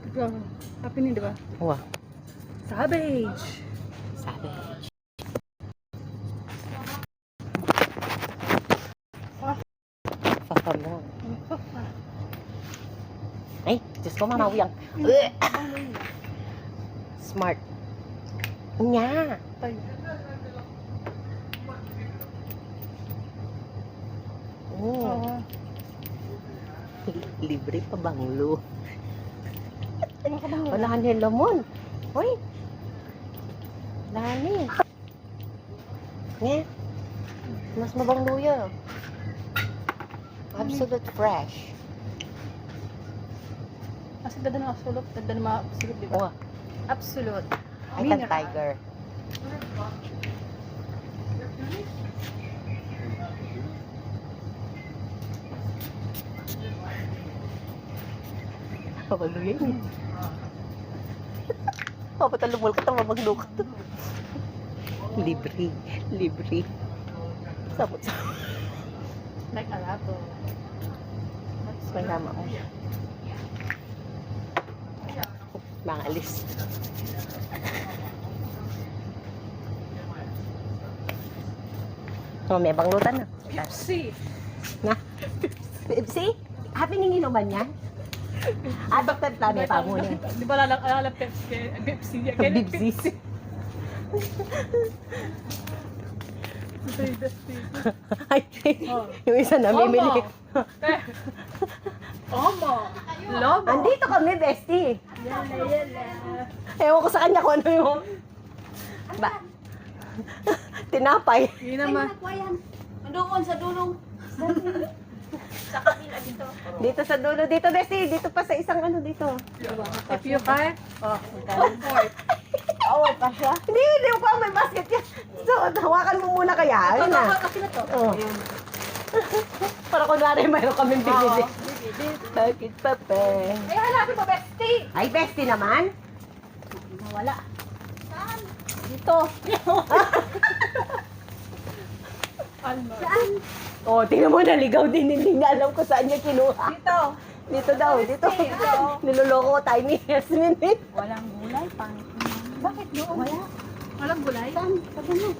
F: Ito, happy ni, di ba?
B: Wow.
F: Savage!
B: Savage. Papa mo. Ay, Diyos ko, mamawiyang. Smart. Nya.
F: Tay.
B: Oh. Libre pa banglo. Wala niya lamon. Hoy. Wala niya. Nga. Mas mabang luya. Absolute fresh.
F: Kasi dada na absolute. Dada na absolute, di ba?
B: Oh,
F: Absolute.
B: I can tiger. Papaluya yun. Papatalumol ka, tamamaglo ka. Libre. Libre. Sabot-sabot.
F: Like a lot of.
B: Malama ko. Mga alis. Oh, may banglutan na.
F: Pepsi.
B: Na? See? Happy ninginuman yan? Ah, Dr. Tame pa muna.
F: Di ba lalang Pepsi? Pepsi.
B: Bibsis.
F: Ito yung Pepsi.
B: Ay, yung isa na mimili.
F: Omo. Lobo.
B: Andito kami, bestie.
F: Yala.
B: Ewan ko sa kanya kung ano yung... Ba? Tinapay.
F: Hindi naman.
A: Doon sa dulong. Sa kabila dito.
B: Dito sa dulo. Dito, bestie. Dito pa sa isang ano dito.
F: If you can. Oh, comfort.
A: Oo, pa siya.
B: Hindi ko pa may basket yan. So, hawakan mo muna kaya. Ayun na.
F: Kasi na to.
B: Oh. Para kunwari mayroon kaming binili. Bakit pa pe?
F: Ay, hanapin mo, Bestie.
B: Ay, bestie naman.
A: Nawala.
F: Dito. Alma.
B: Oh, tingnan mo, naligaw din. Hindi niya alam kung saan niya kinuha.
A: Dito.
B: Dito daw, dito. Niloloko ko tayo ni Yasmin eh.
A: Walang gulay. Pangit naman.
F: Bakit doon?
A: Wala.
F: Walang gulay?
A: Saan? Sabi mo.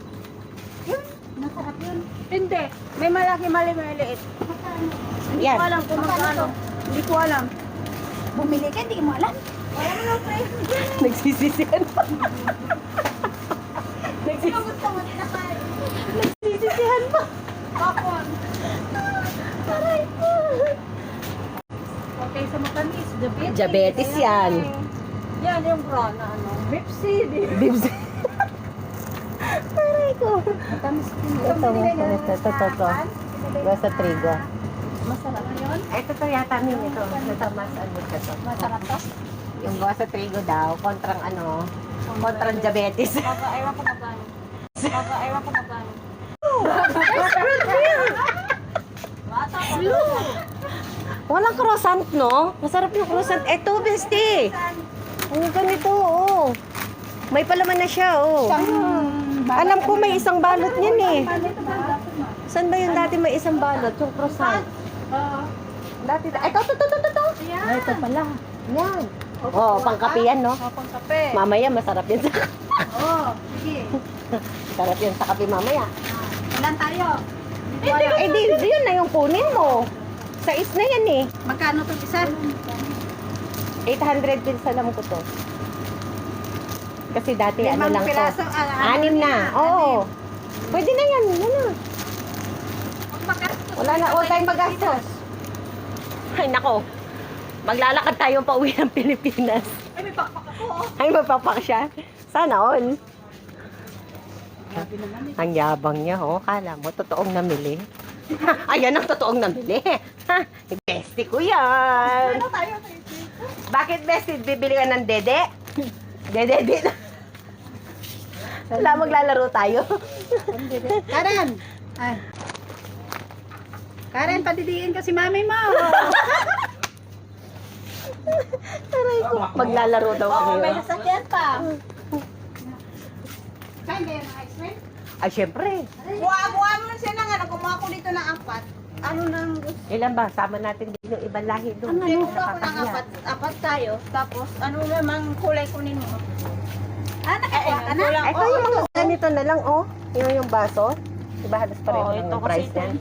A: Yun. Masarap yun.
F: Hindi.
A: May malaki, maliit. Hindi
B: Yan.
A: ko alam kung magkano. Hindi ko alam. Bumili ka, hindi mo alam. Wala mo lang tayo.
B: Nagsisisihan pa.
A: Gusto mo din na kayo.
B: Nagsisisihan pa.
A: Bakon.
B: Aray ko.
F: Okay, sa matamis. Diabetes.
B: Diabetes yan.
A: Yan yung brown na ano.
F: Pepsi.
B: Bibs. Aray ko.
A: Matamis din.
B: Ito. Basta trigo.
A: Masarap na yun.
B: Ito to yata min ito. Ito mas ano ito.
A: Masarap to.
B: Yung gawa sa trigo daw, kontrang ano, kontrang diabetes.
A: Ewan ko magkano. Ewan ko magkano. Bata pa.
B: Walang croissant, no? Masarap yung croissant. Ito, bestie. Ang ganito, oh. May palaman na siya, oh. Alam ko may isang balot niyan eh. Saan ba yung dati may isang balot? Yung croissant. Dati, ito.
A: Ay, ito pala.
B: Yan. Oh, pangkape yan, no?
F: Pang kape.
B: Mamaya, masarap yan sa
A: Oo, sige.
B: Masarap yan sa kape mamaya.
A: Ilan tayo?
B: Eh, di, yun na yung kunin mo. Sa is na yan eh.
A: Magkano itong isa?
B: 800 pills alam ko to. Kasi dati ano
A: Limang
B: lang
A: piraso,
B: to.
A: ano
B: 6 na. Oo. Pwede na yan. Yan na. Wala na. Huwag tayong magastos. Ay, nako. Maglalakad tayo pa uwi ng Pilipinas.
F: Ay, may pakpak ako.
B: Ay, mapapak siya. Sana all. Ang yabang niya, oh. Kala mo, totoong namili. Ayan ang totoong namili. Ha, bestie ko yan. Bakit bestie? Bibili ka ng dede? Dede. Wala, maglalaro tayo.
A: Karen! Ay. Karen, padidiin ka si mami mo.
B: Aray ko. Maglalaro daw
A: Oo,
B: kami.
A: may sasakyan pa. Kain kayo ng ice cream?
B: Ay, syempre.
A: Buha mo na siya ng ano, kumuha ko dito ng 4. Ano nang gusto?
B: Ilan ba? Sama natin din yung ibang lahi doon.
A: Hindi ko ako ng 4 tayo. Tapos, ano namang kulay kunin mo? Ah, nakakuha ka na?
B: Ito yung mga ganito na lang, oh. Yung baso. Diba halos pareho lang yung price niyan?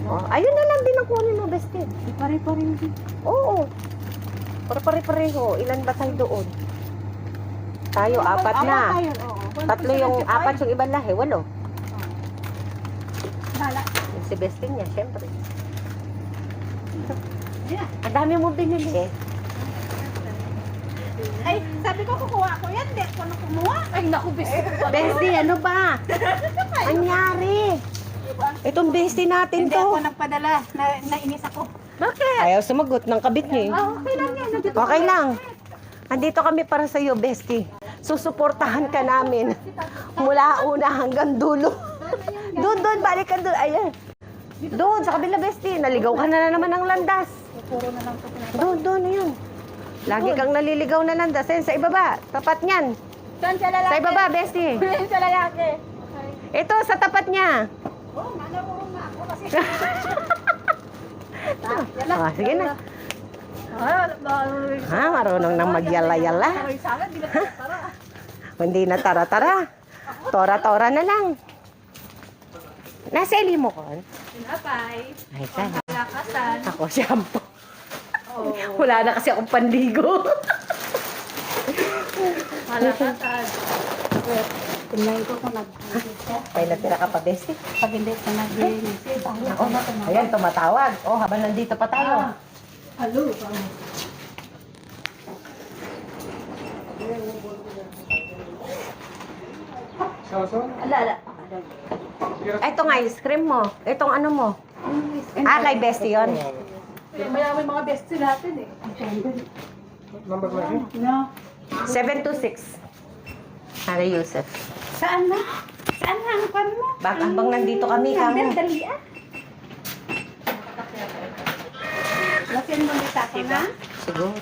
B: Oh, ayun na lang din ang kunin mo, bestie.
A: Pare-pareho din.
B: Oo. Pare-pareho. Ilan ba tayo doon? Tayo, 4 na. Tatlo yung 4 yung ibang lahi. 8.
A: Bala.
B: Yung si bestie niya, syempre.
A: Yeah.
B: Ang dami mo binili eh.
E: Ay, sabi ko kukuha ko yan. Hindi ako na kumuha.
F: Ay, naku, bestie.
B: Bestie, ano ba? Anyari? Itong bestie natin
E: Hindi ako
B: to.
E: nagpadala. Nainis ako.
B: Bakit? Ayaw sumagot ng kabit niya eh.
E: Okay lang yan. Nandito
B: Okay lang. Andito kami para sa iyo, bestie. Susuportahan ka namin. Mula una hanggang dulo. Doon, balik ka doon. Ayan. Doon, sa kabila, bestie. Naligaw ka na naman ng landas.
E: puro na lang ito.
B: Doon, ayun. Lagi kang naliligaw na landas. Ayan, sa ibaba. Tapat niyan.
E: Saan sa lalaki?
B: Sa ibaba, bestie.
E: Sa lalaki.
B: Ito, sa tapat niya.
E: Oo, manawurong na ako kasi.
B: Ah, sige na.
F: Ah,
B: Ha, marunong nang magyala-yala.
F: sana, di na tara.
B: Hindi na tara-tara. Tora-tora na lang. Naseli mo kon?
F: Pinapay.
B: Ay, sana.
F: Lakasan.
B: Ako, shampoo. Wala na kasi akong panligo.
F: Malakasan.
E: Tingnan ko kung nag
B: Ay, natira ka pa, bestie.
E: pag hindi ka nag-inis.
B: Oh, ayan, tumatawag. Oh, habang nandito pa tayo.
E: Halo. Alala.
B: Ito nga, ice cream mo. Itong ano mo. Ah, kay bestie yun.
F: Mayaman mga bestie natin eh.
E: No.
B: 726. Ara Yusef.
E: Saan na? Saan na ang pan mo?
B: Habang nandito kami,
E: Number,
B: kamo.
E: dali ah. Lasin mo nita ko na?
B: Siguro.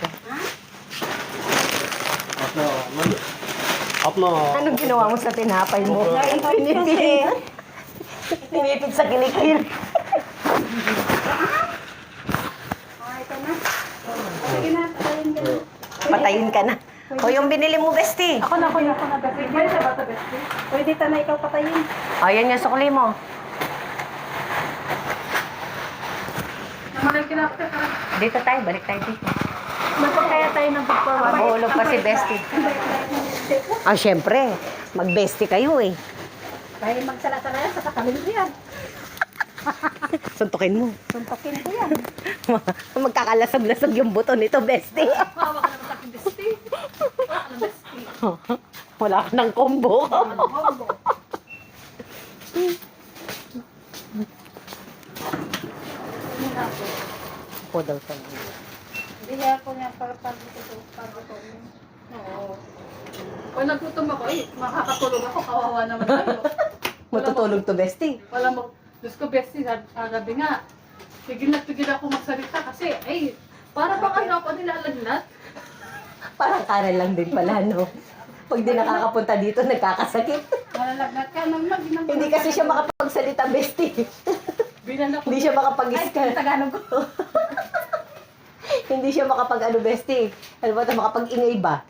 G: अपना
B: Anong ginawa mo sa tinapay mo? Pinipig. Pinipig sa kilikil.
E: Oh, ito na. Sige na, patayin ka na.
B: Patayin ka na. O yung binili mo, bestie.
E: Ako na. Pwede sa bata, bestie. Pwede ta na ikaw patayin.
B: O, yan yung sukli mo.
F: Naman kinakta ka.
B: Dito tayo, balik tayo dito.
F: Magpagkaya tayo ng pagpapalala.
B: Mahulog pa si bestie. Ah, syempre. Mag-bestie kayo eh.
E: Dahil magsala-sala yan sa kakalin ko yan.
B: Suntukin mo.
E: Suntokin ko yan.
B: Magkakalasag-lasag yung buto nito, bestie.
F: Hawa ka naman sa akin, bestie. Wala ka ng bestie.
B: Wala ka ng combo. Po daw sa mga.
E: Hindi ako niya pag-ito.
F: Oo. Pag nagutom ako, makakatulog ako, kawawa naman tayo.
B: Matutulog to, bestie.
F: Wala mo, Diyos ko, bestie, gabi nga. Tigil ako magsalita kasi, para bang ano ako nilalagnat?
B: Parang Karel lang din pala, no? Pag di nakakapunta dito, nagkakasakit.
E: Malalagnat ka nang mag-inang.
B: Hindi kasi siya makapagsalita, bestie.
F: Binan ako.
B: Hindi siya
E: Ay,
B: makapag-iska.
E: Tagalog ko.
B: Hindi siya makapag-ano, bestie. Ano ba ito, makapag-ingay ba?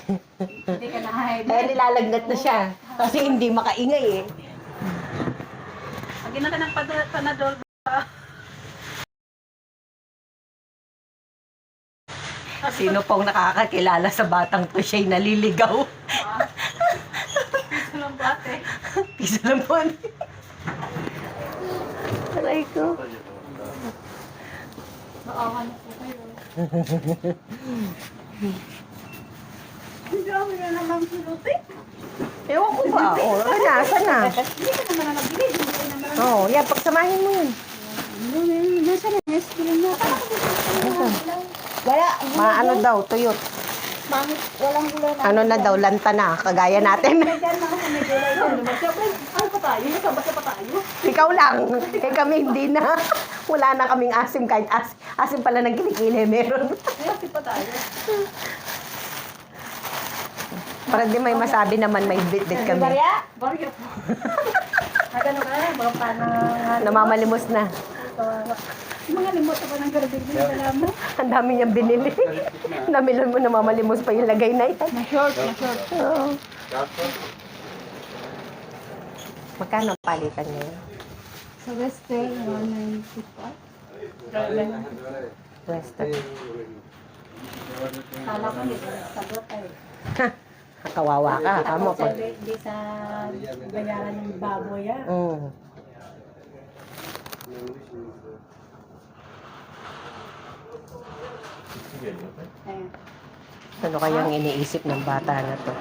E: Hindi ka na-hide.
B: Kaya nilalagnat na siya. Kasi hindi makaingay eh.
E: Pag ina ka ng panadol,
B: Sino pong nakakakilala sa batang to siya'y naliligaw?
F: Piso ng bate.
B: Piso lang po. Aray ko.
F: Naawa na po kayo.
E: hindi ako na naman sinuti.
B: Ewan ko ba? O, nasa na?
E: Hindi ka naman na nagbili. Hindi ka naman na
B: Oo, yan, pagsamahin mo yun.
E: nasa na. Yes, bilang na.
B: Wala. Maano daw, tuyot.
E: Mangit, walang gulay na.
B: Ano na daw, lanta na, kagaya natin.
E: Diyan mga sa may gulay.
F: Siyempre, ano pa tayo? Nasabasa pa tayo.
B: Ikaw lang. Eh kami hindi na. Wala na kaming asim, kahit asim pala ng kilikili meron.
F: Kasi pa tayo.
B: Para di may masabi naman may bit-bit kami.
E: Barya?
F: Baryo po.
E: Nagano ka na? Mga panang...
B: Namamalimos na.
E: Mga limot pa ng garbig din wala mo.
B: Ang dami niyang binili. Namilon mo, namamalimos pa yung lagay na yan.
F: Na-short.
B: Oo. Magkano ang palitan niya yun?
E: Sa Western, 195.
B: Western.
E: Kala ko hindi ko sagot ay.
B: Kawawa ka, kamo
E: Tapos
B: pa.
E: hindi sa bayaran ng baboy yan.
B: Mm.
E: Ayan.
B: Ano kayang iniisip ng bata na to?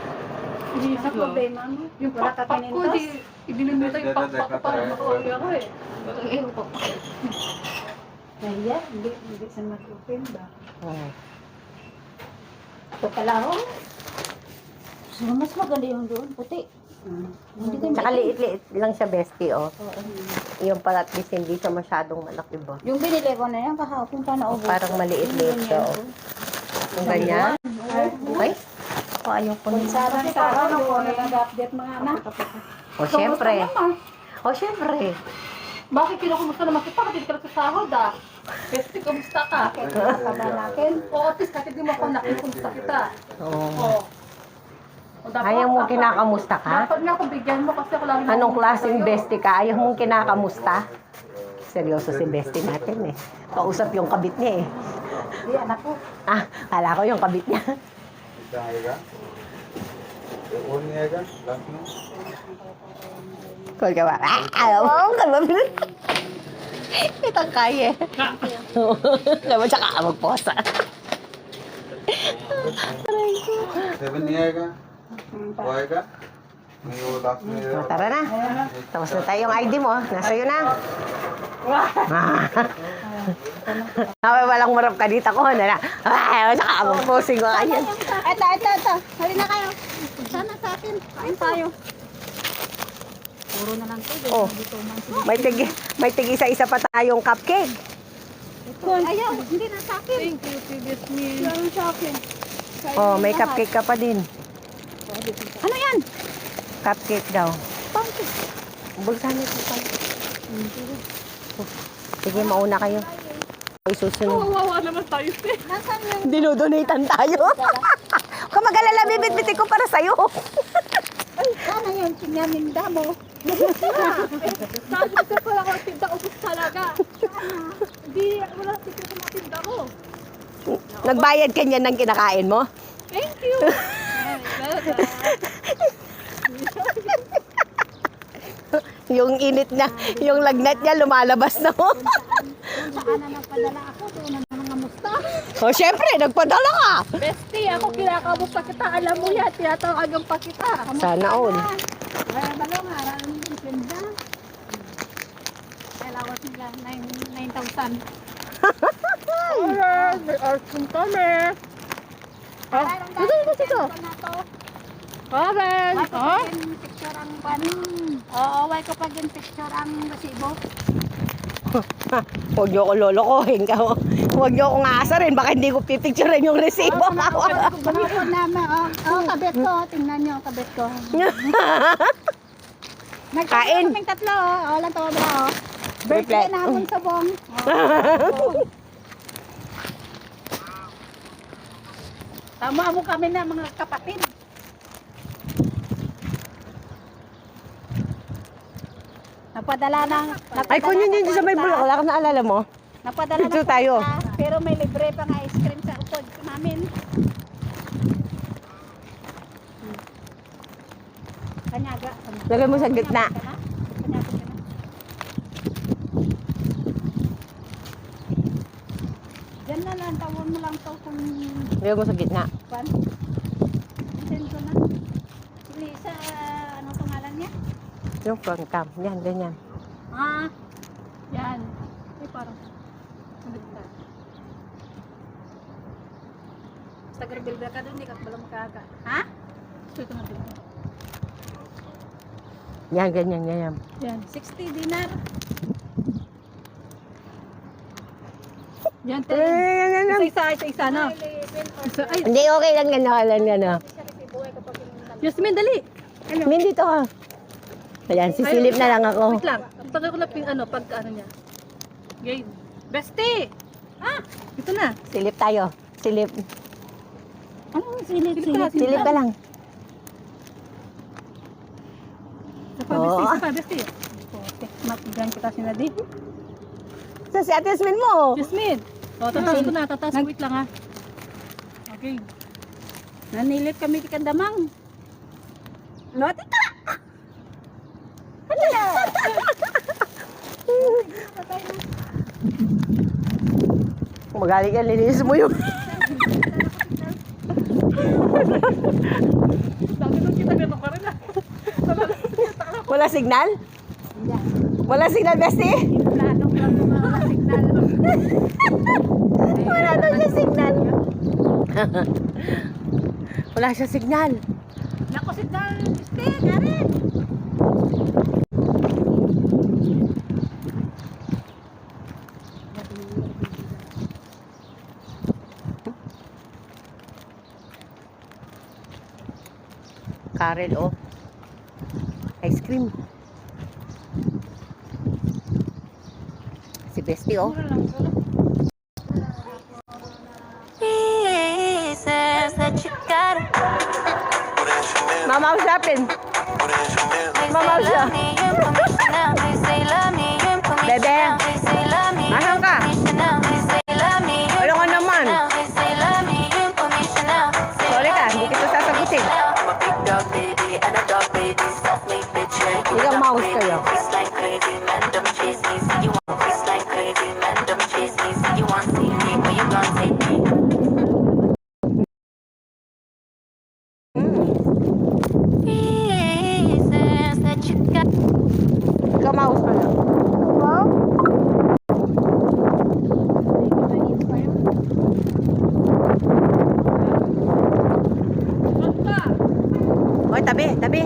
F: Iniisip
E: Ano
F: ko.
E: problema mo?
F: Yung
E: Wala ka
F: pakpak ko,
E: pinintos?
F: idinimita yung pakpak ko para makauwi ako eh.
E: Kaya, hindi siya mag-open ba?
B: Oh.
E: Ito pala ako. So, mas maganda yung doon, puti. Hindi ka
B: Tsaka liit-liit lang siya, bestie, oh.
E: Oo.
B: Yung para at least hindi siya masyadong malaki ba?
E: Yung binili ko na yan kahapon pa naubos.
B: Parang maliit-liit siya, oh. Yung ganyan. Okay? O, ayaw ko
E: Kung
B: na.
E: sarang sa araw ko, nag-update mga anak.
B: O, syempre. O, syempre.
F: Bakit kinukumusta naman kita? Kasi di ka nagsasahod ah. Besti, kumusta ka?
E: Kaya ba natin?
F: Oo, at least kahit di mo ako nakikumusta kita.
B: Oo.
F: Oo. O, dapat-
B: Ayaw mo kinakamusta ka?
F: Dapat nga kung bigyan mo kasi ako lagi
B: Anong klaseng bestie ka? Ayaw mong kinakamusta? Seryoso si bestie natin eh. Kausap yung kabit niya eh.
E: Hindi, anak ko.
B: Ah, kala ko yung kabit niya.
D: कितना आएगा ये और नहीं आएगा लास्ट में
B: Call ka ba? Ah, ayaw mo ka ba? Itang kaya eh. Diba tsaka magposa?
D: 7 नहीं आएगा वो आएगा नहीं वो लास्ट में
B: O, tara na. Tapos na tayo yung ID mo. Nasa iyo na. Ah, walang marap ka dito ko. Na. Ay, tsaka magposing ko kanyan.
E: Ito. Hali na kayo. Sana sa akin. Kain tayo. Puro na lang ito.
B: Oh. May tigi isa pa tayong cupcake.
E: Ayaw, hindi na sa akin.
F: Thank you, previous meal.
E: Meron sa akin.
B: Oh, may cupcake ka pa din.
E: Ano yan?
B: Cupcake daw.
E: Pancake.
B: Bulsan ito pa. Sige, mauna kayo. Ay, susunod.
F: Kawawa naman tayo eh.
E: Nasaan yung...
B: Dinodonatan tayo. Kung mag-alala, bibit-bitin ko para sa'yo.
E: Ay, sana yung sinyaminda mo.
F: Sabi ko pala ako, tinda ubus talaga. Hindi, wala tigil sa mga tinda ko.
B: Nagbayad ka niyan ng kinakain mo?
F: Thank you.
B: Yung init niya, yung lagnat niya lumalabas na.
E: Kung saan na nagpadala ako, doon na mga musta.
B: O, syempre, nagpadala ka.
F: Bestie, ako kinakamusta kita. Alam mo yan, tinatawagan pa kita.
B: Sana all.
E: Kaya balong, aralan yung tinda. Kailangan nila 9,000.
F: Alright, may arson kami. Ah, dito. Karen!
E: Why ko
F: Ha?
E: pag yung picture ang Oo, why ko pag yung picture ang resibo?
B: Huwag niyo ko lolokohin ka. Huwag niyo akong aasarin. Baka hindi ko pipicturean yung resibo.
E: Bumipon namin. Kabit ko. Tingnan nyo, kabit ko.
B: Kain.
E: Kaming tatlo. Walang tawa ba? Birthday
B: Reflect.
E: namin sa bong. Tama mo kami na mga kapatid. Napadala ng...
B: Ay, kung yun sa may bulaklak, naalala mo?
E: Napadala
B: Dito
E: ng
B: tayo.
E: kwarta, pero may libre pang ice cream sa upod namin. Kanyaga.
B: Lagay mo sa gitna.
E: Kanyaga ka na? Diyan na lang, tawag mo lang to kung
B: Lagay mo sa gitna.
E: pan. Send ko na. Si Lisa, ano pangalan niya?
B: Yung front cam. Yan, ganyan.
E: Ah, yan. Ay, parang. Sa Garbilda ka doon, hindi ka pala makaga. Ha?
F: Ito na din.
B: Yan, ganyan, ganyan.
F: Yan.
E: 60 dinar.
F: Yan,
B: Yan.
F: Isa-isa na. Ay,
B: Hindi, okay lang yan. Okay lang yan.
F: Yasmin, dali.
B: Min, dito ka. Ayan, sisilip na lang ako.
F: Wait lang. Pag ako na pag niya. Game. Bestie! Ah! Ito na.
B: Silip tayo. Silip.
E: Anong silip?
B: Silip ka lang.
F: Isa pa,
B: Oo.
F: Bestie. Mapigyan kita si Nadi.
B: Sa si Ate Yasmin mo.
F: Yasmin! O, tataas ko na. Tataas ko. Wait lang ha. Okay.
E: Nanilip kami kay Kandamang. No, tita!
B: Magaling yan, linis mo yung...
F: Dami nung kita ganun ka rin ah.
B: Wala signal? Wala signal, Bestie?
E: Plano ko lang mga signal.
B: Wala daw siya signal. Wala siya signal.
E: Naku, signal. Stay, Karen.
B: Karel, oh. Ice cream. Si Bestie, oh.
C: He says that you got it.
B: Mama usapin.
C: They
B: Mama
C: say
B: siya.
C: love me unconditional. They say love me unconditional.
B: Bebe.
C: They say love me
B: Asan ka?
C: unconditional. They say love me
B: Ano ka naman?
C: unconditional. They say love me unconditional. Say
B: Sorry ka,
C: love
B: hindi
C: me
B: kita sasagutin.
C: I'm a big dog baby and a dog baby. Self-made bitch, yeah, you
B: Ilang
C: love
B: mouse
C: baby.
B: kayo?
C: Freeze like crazy, man, don't chase me. Say you want freeze like crazy, man, don't chase me. Say you want see me, but you can't take me. He says that you got
B: Ikaw mouse ka lang. Oy, tabi, tabi.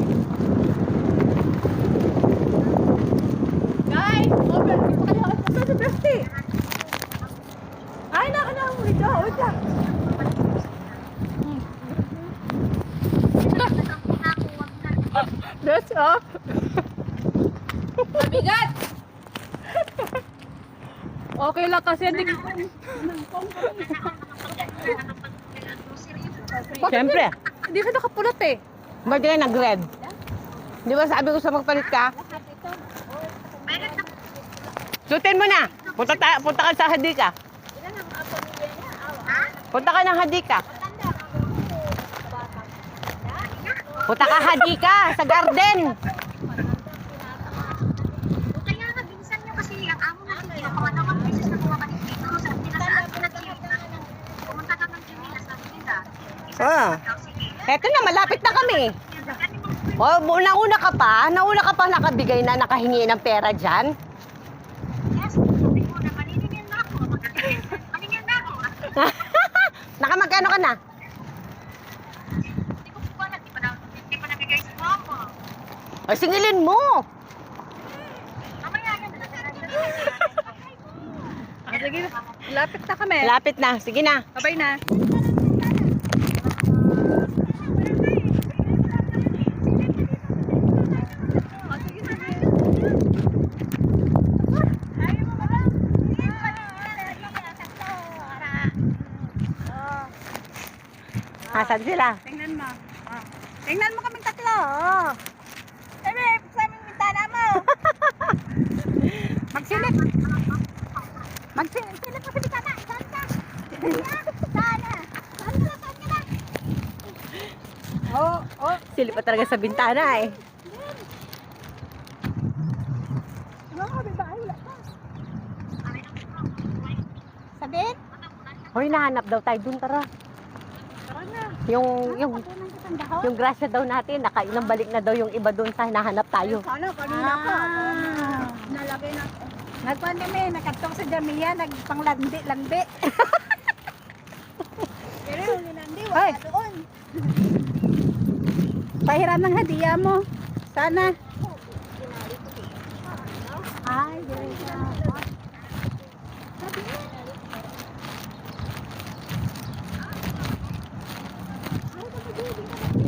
F: Guys, open. Dito ka na. Ito si Bestie. Ay, naka na. Wait lang, wait lang. Bes, oh. Mabigat. Okay lang kasi hindi.
B: Siyempre.
F: Hindi ka nakapulat eh.
B: Ba't ka nag-red? Di ba sabi ko sa magpalit ka? Sutin mo na. Punta ka sa Hadika. Punta ka ng Hadika. Punta ka Hadika sa garden.
G: Kaya nga, minsan nyo kasi ang amo na dito, mga dalawang beses na bumabalik dito, sa pinasaan ko na dito, pumunta daw ng Jamila, sabi nila,
B: Ah. Eto na, malapit na kami. Oh, nauna ka pa nakabigay na, nakahingi ng pera dyan.
G: yes, sabi ko na maniningil na ako, maningil na ako.
B: Nakamagkano ka na?
G: Hindi ko po alam, di pa nabigay si mama.
B: O, singilin mo.
G: Mamaya yan,
F: Ah, sige, lapit na kami.
B: Lapit na, sige na.
F: Sabay na.
B: Asan sila?
E: Tingnan mo. Oh. Tingnan mo kaming tatlo. Oh. Ebe, sa aming bintana mo. Magsilip. Magsilip mo sa bintana. Saan ka? Sana. Saan ka na? Oh, oh.
B: Silip pa talaga sa bintana eh.
E: Mga babae, wala pa. Sabit?
B: Hoy, nahanap daw tayo dun, tara. Yung grasya daw natin, nakailang balik na daw yung iba dun sa hinahanap tayo.
E: Ano, kanina pa. Nalagay na. Nagpan kami, nakatong sa Jamia, nagpanglandi-landi. Pero yung linandi, wala doon. Pahiram ng hadiah mo. Sana. Ay, diretso.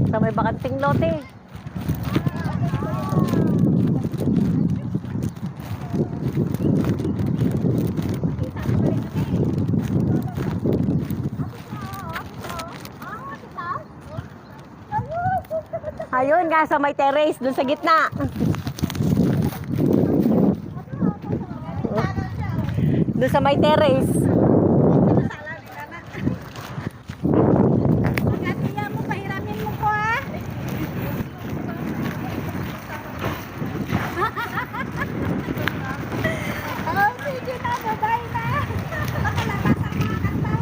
B: Sa may bakanting lote. Ayun nga, sa may terrace, dun sa gitna. Dun sa may terrace.
E: Ang hadiah mo, pahiramin mo ko ha. Oh, sige na, bye na. Baka labas ang mga kantaw.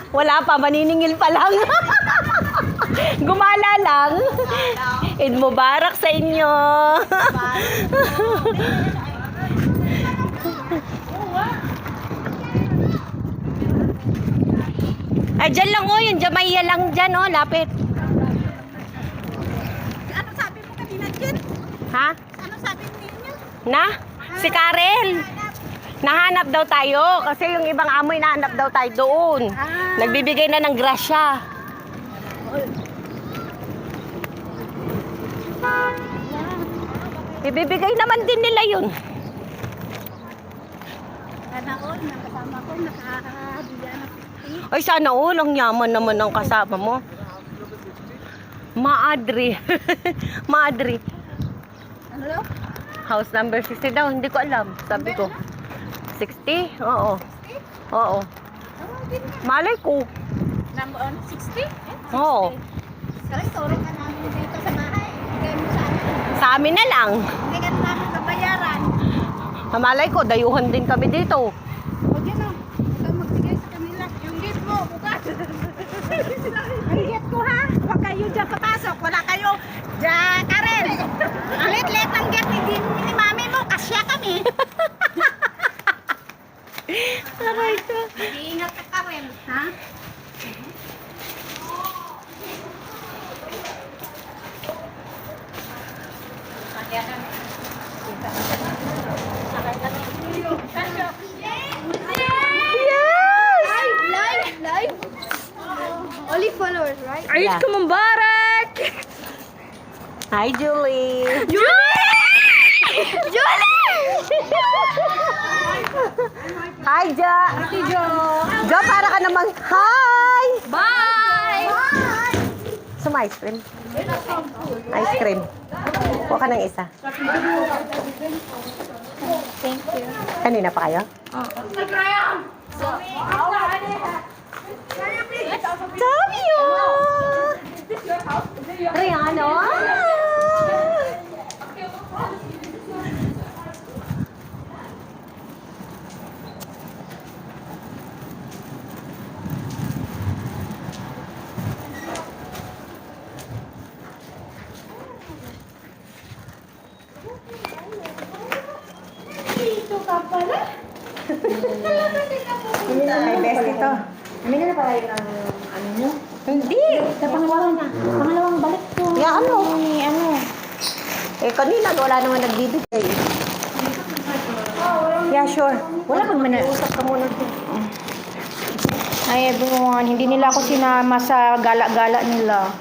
B: Wala pa, maniningil pa lang. Gumala lang. Eid Mubarak sa inyo. Ay, dyan lang oh, yung Jamaiya lang dyan oh, lapit.
E: Ano sabi mo kanina, Jen?
B: Ha?
E: Ano sabi mo ninyo?
B: Na? Si Karen. Nahanap daw tayo kasi yung ibang amoy nahanap daw tayo doon. Nagbibigay na ng grasya. Ibibigay naman din nila yun.
E: Sana all, nakasama ko, nakakabiya na 50.
B: Ay, sana all, ang yaman naman ng kasama mo. Maadri. Maadri.
E: Ano daw?
B: House number 60 daw, hindi ko alam. Sabi ko. 60? Oo. Oo. Malay ko.
E: Number 60?
B: Oo.
E: Sorry, sorry ka namin dito sa bahay. Bigay mo sa amin.
B: Sa amin na lang.
E: Hindi ka namin babayaran.
B: Malay ko, dayuhan din kami dito.
E: Huwag yan o. Huwag kang magbigay sa kanila. Yung gate mo, bukas. Ang gate ko ha. Huwag kayo dyan papasok. Wala kayo. Diyan, Karen. Ang lit-lit ang gate ni mami mo. Kasya kami.
B: Aray ko.
E: Iingat ka, Karen. Ha?
G: Live? Only followers, right?
B: Eid
A: Mubarak!
B: Hi, Julie. Hi, Jo. Jo, para ka namang hi.
A: Bye!
B: Suma ice cream. Ice cream. Kuha ka ng isa.
G: Thank you.
B: Kanina pa kayo? Love you! Rihanna! May best ito.
E: Hindi na pala yung ano nyo?
B: Hindi.
E: Sa pangalawang balik ko.
B: Ya, ano?
E: Ano?
B: Eh, kanina wala naman nagbibigay. Yeah, sure.
E: Wala pang
B: Usap ka muna.
E: Hi everyone, hindi nila ako sinama sa gala-gala nila.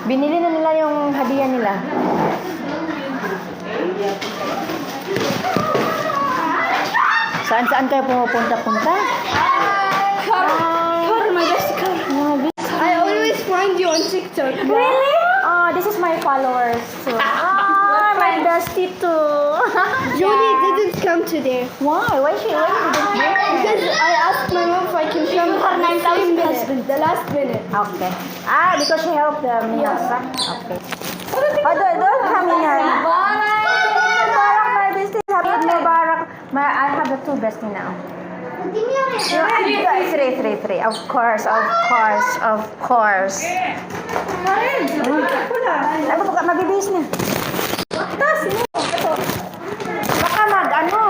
E: Binili na nila yung hadiah nila. Saan-saan kayo pumupunta-punta?
G: I always find you on TikTok.
E: Really? Oh, this is my followers too. Oh, my bestie too.
G: Julie didn't come today.
E: Why? Why she didn't
G: Because I asked my mom if I can come for the last minute.
E: Okay. Ah, because she helped the meals. Okay. Oh, don't come in here. Mubarak, my bestie. Happy Mubarak. I have the two bestie now. Three. Of course. Ano ba mabibis niya? Tas mo.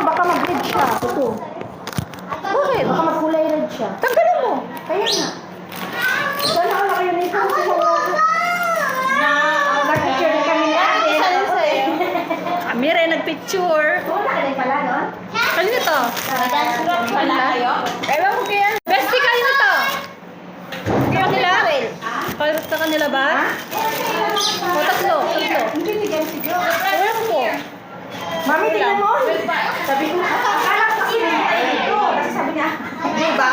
E: Baka mag-red siya. Ito. Bakit? Baka magkulay red siya. Tanggalin mo. Kaya nga. Sana ako kayo nito. Nag-picture na kami ni ate.
A: Amira, nagpicture.
E: Wala ka rin pala, no?
A: Kanino to? Ewan ko kaya. Bestie, kanino to? Kanila? Sa kanila ba? O, tatlo.
E: Hindi bigay si Jo.
A: Ewan ko.
E: Mami, tingnan mo. Sabi ko, akala ko kasi hindi. Kasi sabi niya,
A: Di ba?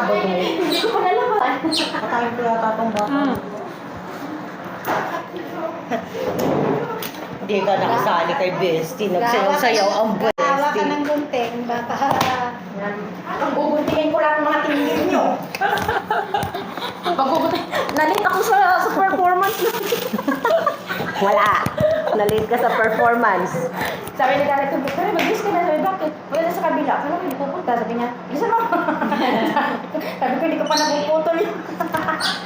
B: Sabado mo.
A: Hindi ko pa nalaman.
B: Patayin ko yata itong bata. Hindi ka nakasali kay Bestie. Nagsayaw-sayaw ang
E: Tawa ka
B: Bestie.
E: ng gunting, baka...
A: Ang bubuntingin ko lang mga tingin nyo. Pagbubuting. Nalit ako sa performance na.
B: Wala. Nalate ka sa performance.
A: Sabi ni Garrett, pero mag-miss ka na. Sabi, bakit? Wala na sa kabila. Kala ko hindi pupunta. Sabi niya, bisa mo. Sabi ko, hindi ko pa napuputol yun.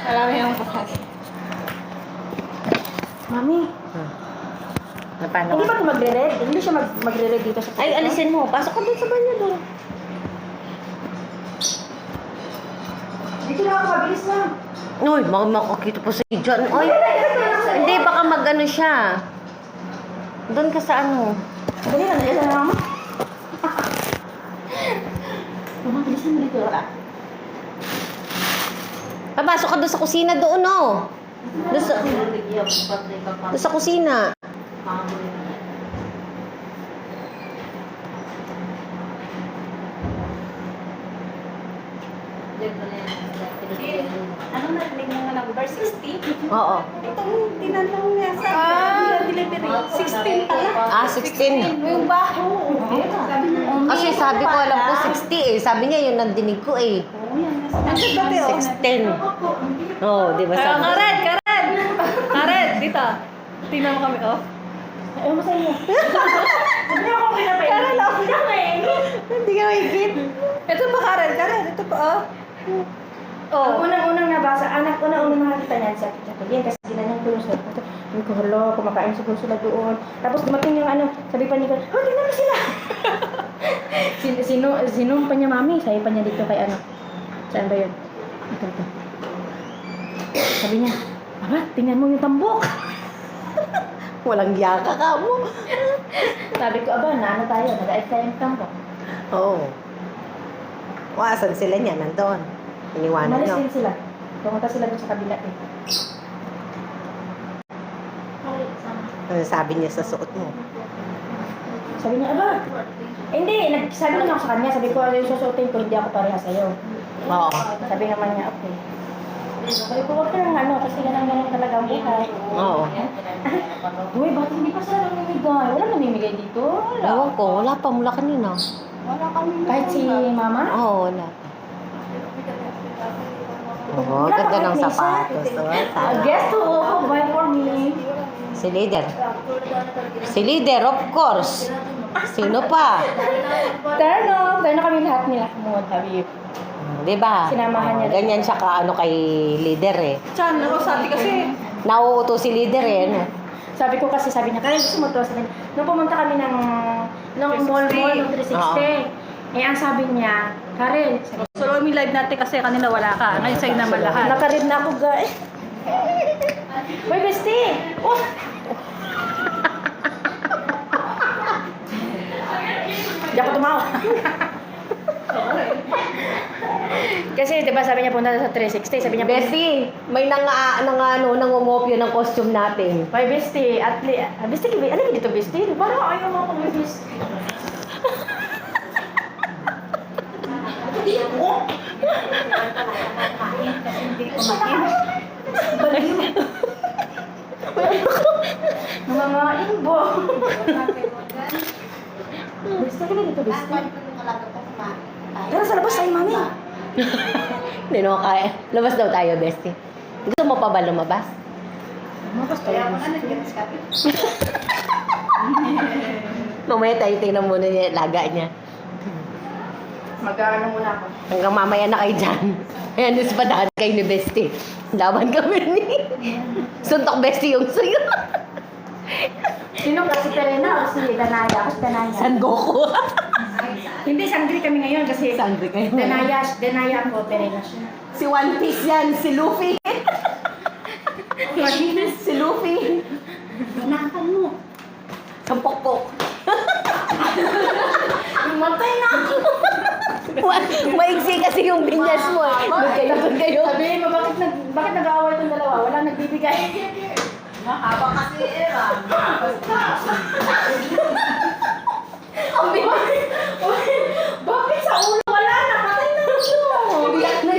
E: Alam mo yung bukas.
A: Mami,
B: Paano
A: hindi
B: ka?
A: ba ito magre-red? Hindi siya magre-red dito sa
B: Ay, alisin mo. Pasok ka dun sa banyo doon.
A: Dito na ako, mabilis na.
B: Uy, makakita po sa dyan. Uy, hindi, baka mag-ano siya. Doon ka sa ano.
A: Dali na, dali na mama. Mama, bilisan mo dito.
B: Papasok ka doon sa kusina doon, oh. Doon sa kusina.
E: Ano narinig mo nga number 60?
B: Oo.
E: Itong tinanong niya sa delivery. 16 pala.
B: Ah, 16.
E: Yung baho.
B: Kasi sabi ko, alam ko 60 eh. Sabi niya, yun ang dinig ko eh.
E: Nandun ba tayo?
B: 16. Oo, di ba sabi?
F: Karen, dito. Tingnan mo kami, oh.
A: Ayaw mo sa inyo. Hindi ako pinapay. Kaya lang ako namin.
B: Hindi ka mahigit.
F: Ito ba, Karen? Karen, ito pa, oh.
A: Ang unang-unang nabasa, unang-unang nakakita niyan sa Chapulin kasi ginanyan ko yung sa ito. Hindi ko, hello, kumakain siguro sila doon. Tapos dumating yung ano, sabi pa niya, oh, tingnan mo sila. sino pa niya, mami? Sabi pa niya dito kay ano. Saan ba yun? Ito. Sabi niya, aba, tingnan mo yung tambok.
B: Walang yaka ka mo.
A: Sabi ko, aba, na ano tayo, nag-aayos tayo yung tambok.
B: Oo. Wasan sila niya, nandoon. Iniwanan
A: Umalis
B: niyo.
A: din sila. Pumunta sila doon sa kabila eh.
B: Ano sabi niya sa suot mo?
A: Sabi niya, aba, hindi, sabi naman ako sa kanya, sabi ko, ano yung susuotin ko, hindi ako pareha sa'yo.
B: Oo.
A: Sabi naman niya, okay. Sabi ko, huwag ka nang ano, kasi ganang talaga ang buhay.
B: Oo.
A: Uy, bakit hindi pa sila namimigay? Wala namimigay dito. Wala.
B: Ewan ko, wala pa mula kanina.
A: Kahit si mama?
B: Oo, wala. Oo, ganda ng sapatos.
A: Guess who will buy for me?
B: Si Leader. Si Leader, of course. Sino pa?
A: Terno kami lahat nila. Mo, sabi.
B: Di ba?
A: Sinamahan niya.
B: Ganyan siya ka ano kay Leader eh.
F: Chan, ako sa atin kasi.
B: Nauuto si Leader eh. Ano?
A: Sabi ko kasi, sabi niya, kaya gusto mo to? Sabi niya, nung pumunta kami ng mall ng 360. Eh, ang sabi niya, Karen,
F: Solo yung live natin kasi kanina wala ka. Ngayon sa'yo naman lahat.
A: nakarid na ako, guys. Uy, bestie! Oh! Hindi ako tumawa. Kasi, di ba, sabi niya punta sa 360, sabi niya,
B: Bessie, may nangungopyo ng costume natin.
A: Uy, bestie, bestie, ano ba dito, bestie? Parang ayaw mo akong bestie. Nangangain bo. Bestie, ano ba dito, bestie? Tara, sa labas tayo, mami.
B: Hindi no, kaya. Labas daw tayo, Bestie. Gusto mo pa ba lumabas?
A: Lumabas tayo,
B: Mamaya tayo tingnan muna niya, laga niya.
A: Mag-ano muna ako.
B: Hanggang mamaya na kayo dyan. Ayan, nispadahan kayo ni Bestie. Laban kami ni... Suntok Bestie yung sayo.
A: Sino ka? Si Perena o si Danaya? Ako si Danaya.
B: San Goku.
A: Hindi, sangri kami ngayon kasi
B: Sangri kayo.
A: Danaya ako, Perena siya.
B: Si One Piece yan, si Luffy. Si Luffy.
A: Banakan mo.
B: Kampokpok.
A: Matay na ako.
B: Maigsi kasi yung binyas mo. Doon kayo.
A: Sabihin mo, bakit nag-aaway itong dalawa? Wala nagbibigay.
E: Mahaba kasi era.
A: Bakit sa ulo wala? Nakatay na ako.
B: Biyak na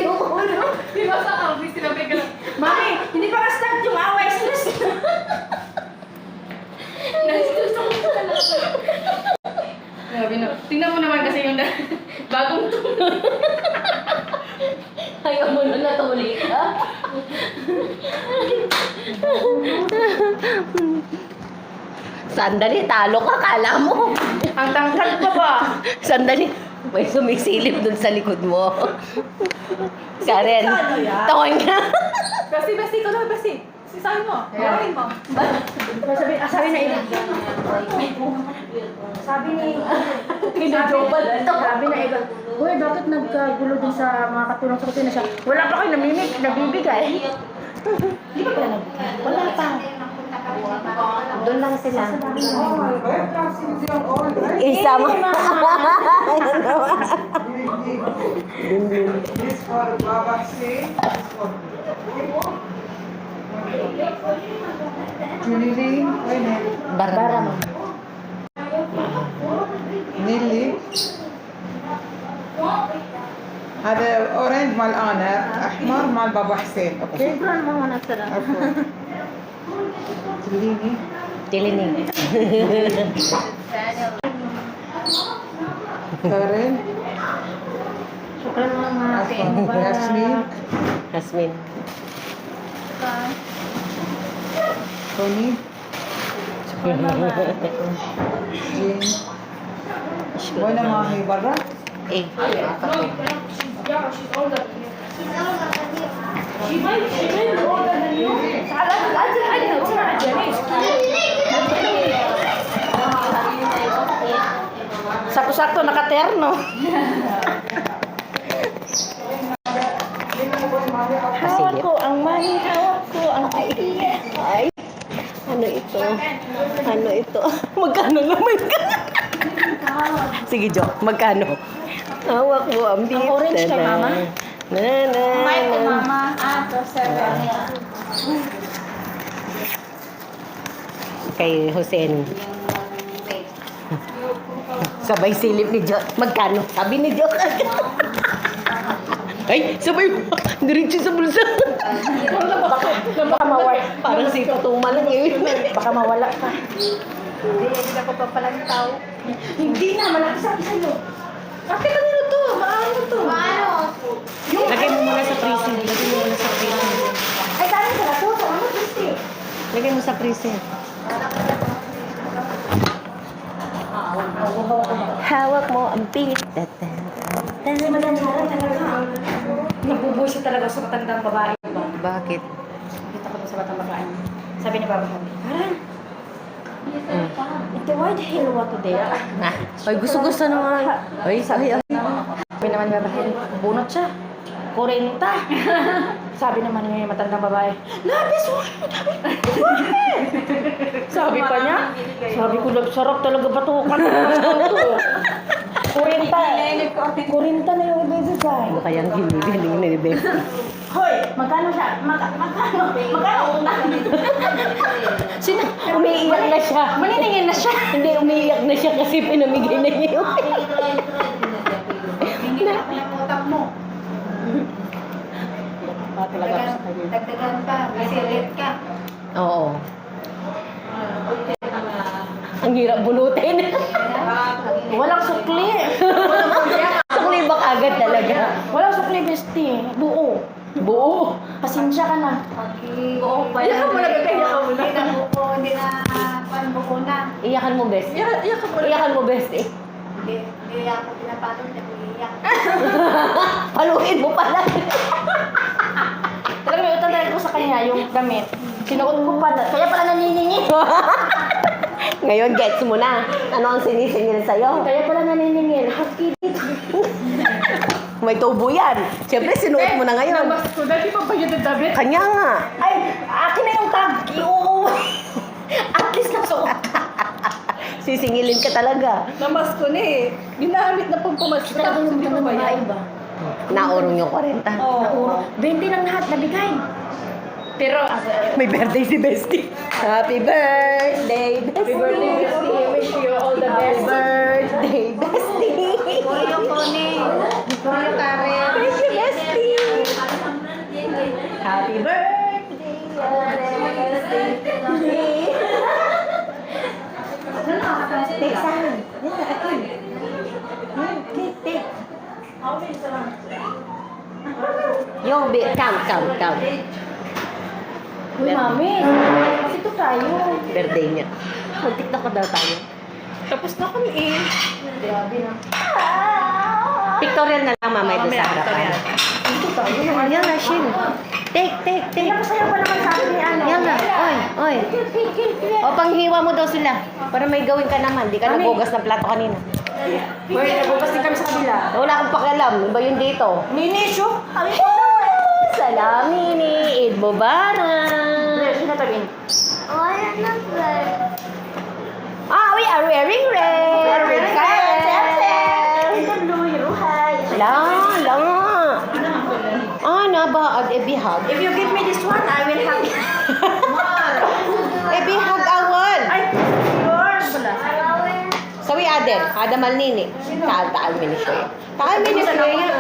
F: Tingnan mo naman kasi yung bagong
B: Ayaw mo na natuli ka. Sandali, talo ka, kala mo.
A: Ang tangkad pa ba?
B: Sandali, may sumisilip dun sa likod mo. Karen,
A: Ano yan?
B: tawag ka.
F: Besti, besti, ikaw na, besti. Sisahin mo. Gawin mo.
A: Sabi na iba. Sabi ni...
B: Pinadyopa na ito.
A: Sabi na iba. Uy, bakit nagkagulo din sa mga katulong sa kusina siya? Wala pa kayo nabibigay. Di ba pala nagbigay? Wala pa.
B: Doon lang sila. Isa mo.
D: This for Baba Singh. Chunili,
B: Baram.
D: Nili. هذا اورنج مال انا احمر مال بابا حسين اوكي
A: Sobrang mga nasara.
D: تليني
B: Tilining.
D: كارين
A: Sobrang mga
D: ياسمين
B: Hasmin.
D: توني جين وين ما هي برا
B: Eh,
A: Sakto-sakto nakaterno. Hawak ko ang money, hawak ko ang idea.
B: ay. Ano ito? Ano ito? Magkano naman ka? Sige, Jo. Magkano? Hawak mo ang beef.
A: Ang orange kay Mama?
B: Na, na,
A: May ko
B: na.
A: mama. To 7.
B: Kay Hussein. Sabay silip ni Jo. Magkano? Sabi ni Jo. Ay, sabay mo. Diretso sa bulsa.
A: Baka mawala.
B: Parang si Tutuma lang eh.
A: Baka mawala ka. Hindi ako pa palang tao. Hindi na, malaki sabi sa'yo. Bakit kanino to? Maano to? Maano?
B: Lagay mo muna sa freezer. Lagay mo muna sa freezer.
A: Ay, sabi sa lato. Sa ano, Christy?
B: Lagay mo sa freezer. Hawak mo ang beef.
A: Kasi maganda talaga. Nabubuhay talaga sa matandang babae.
B: Bakit?
A: Dito ko sa batang babae. Sabi ni Baba, parang, ito, why the hell what today?
B: Ah, ay, gusto-gusto naman. Ay, sabi.
A: Sabi naman ni Baba, bunot siya. 40. Sabi naman ni matandang babae, labis, sabi pa niya, sabi ko, sarap talaga batukan. 40 na yung ibibigay.
B: Ano kayang hinihiling ni Beth?
A: Hoy, magkano siya? Magkano utang?
B: Umiiyak na siya.
A: Maniningin na siya.
B: Hindi, umiiyak na siya kasi pinamigay na niya yung...
A: Utang mo. Dagdagan pa, kasi late ka.
B: Oo. Ang hirap bunutin.
A: Walang sukli.
B: Sukli ba kagad talaga?
A: Walang sukli, bestie. Buo.
B: Buo.
A: Pasensya ka na.
F: Oo, pa yan. Iyakan mo na, bebe. Iyakan mo na.
A: Hindi na panbuko na.
B: Iyakan mo, best. Iyakan mo, best eh.
A: Hindi ako pinapatong na iiyak.
B: Paluhin mo pala.
A: Talaga may utang talaga ko sa kanya yung damit. Sinuot ko pa. Kaya pala naniningin.
B: Ngayon, gets mo na. Ano ang sinisingil sa'yo?
A: Kaya pala naniningin. Happy
B: May tubo yan. Siyempre, sinuot mo na ngayon.
F: Namas ko, dati pa ba yun ang damit?
B: Kanya nga.
A: Ay, akin na yung tag. Iuuwi. At least nasuot.
B: Sisingilin ka talaga.
F: Namas ko na eh. Ginamit na pang pumasok.
A: Talaga yung mga babae ba?
B: Naurong yung 40.
A: Oo. 20 lang lahat nabigay. Pero,
B: May birthday si Bestie. Happy birthday, Bestie.
F: Happy birthday, Bestie. Wish you all the
B: Happy
F: best.
B: birthday, Bestie.
A: Koyo Kone. Koyo Karen.
B: Thank you, Bestie.
A: Happy birthday.
B: Take saan? Yan, akin. Yung, count.
A: Uy, mami. Kasi ito tayo.
B: Birthday niya. Mag-tiktok ka daw tayo.
A: Tapos na kami eh. Grabe na.
B: Pictorial na lang mamay doon sa harapan.
A: Ito tayo.
B: Yan na, Shin. Take.
A: Napasaya pa naman sa akin ni ano.
B: Yan na. Oy. O, panghiwa mo daw sila. Para may gawin ka naman. Di ka nagugas ng plato kanina.
A: Uy, nagugas din kami sa kabila.
B: Wala akong pakialam. Iba yun dito.
A: Mini show. Kami po
B: Salami ni Eid Mubarak.
A: Sinatabihin.
B: We are wearing red. Lang. Ba? Ibihag.
A: If you give me this one, I will have it.
B: Ibihag awal.
A: Ay, yours.
B: Sawi Adel. Ada malnini. Taal minisyo. Taal minisyo yun.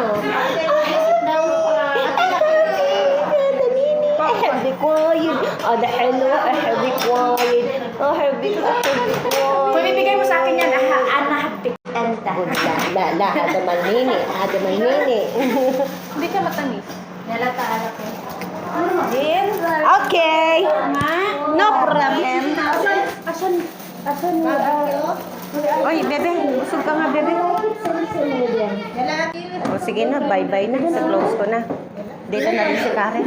B: أحبك وايد هذا حلو أحبك وايد أحبك وايد
A: Kung ibigay mo sa akin yan, anahabik. Enta.
B: لا هذا ملنيني
F: Hindi ka matamis.
A: Nalataala ko.
B: Okay no problem
A: Asan
B: Oy bebe busog ka nga bebe o sige na bye na sa close ko na dito na rin si Karen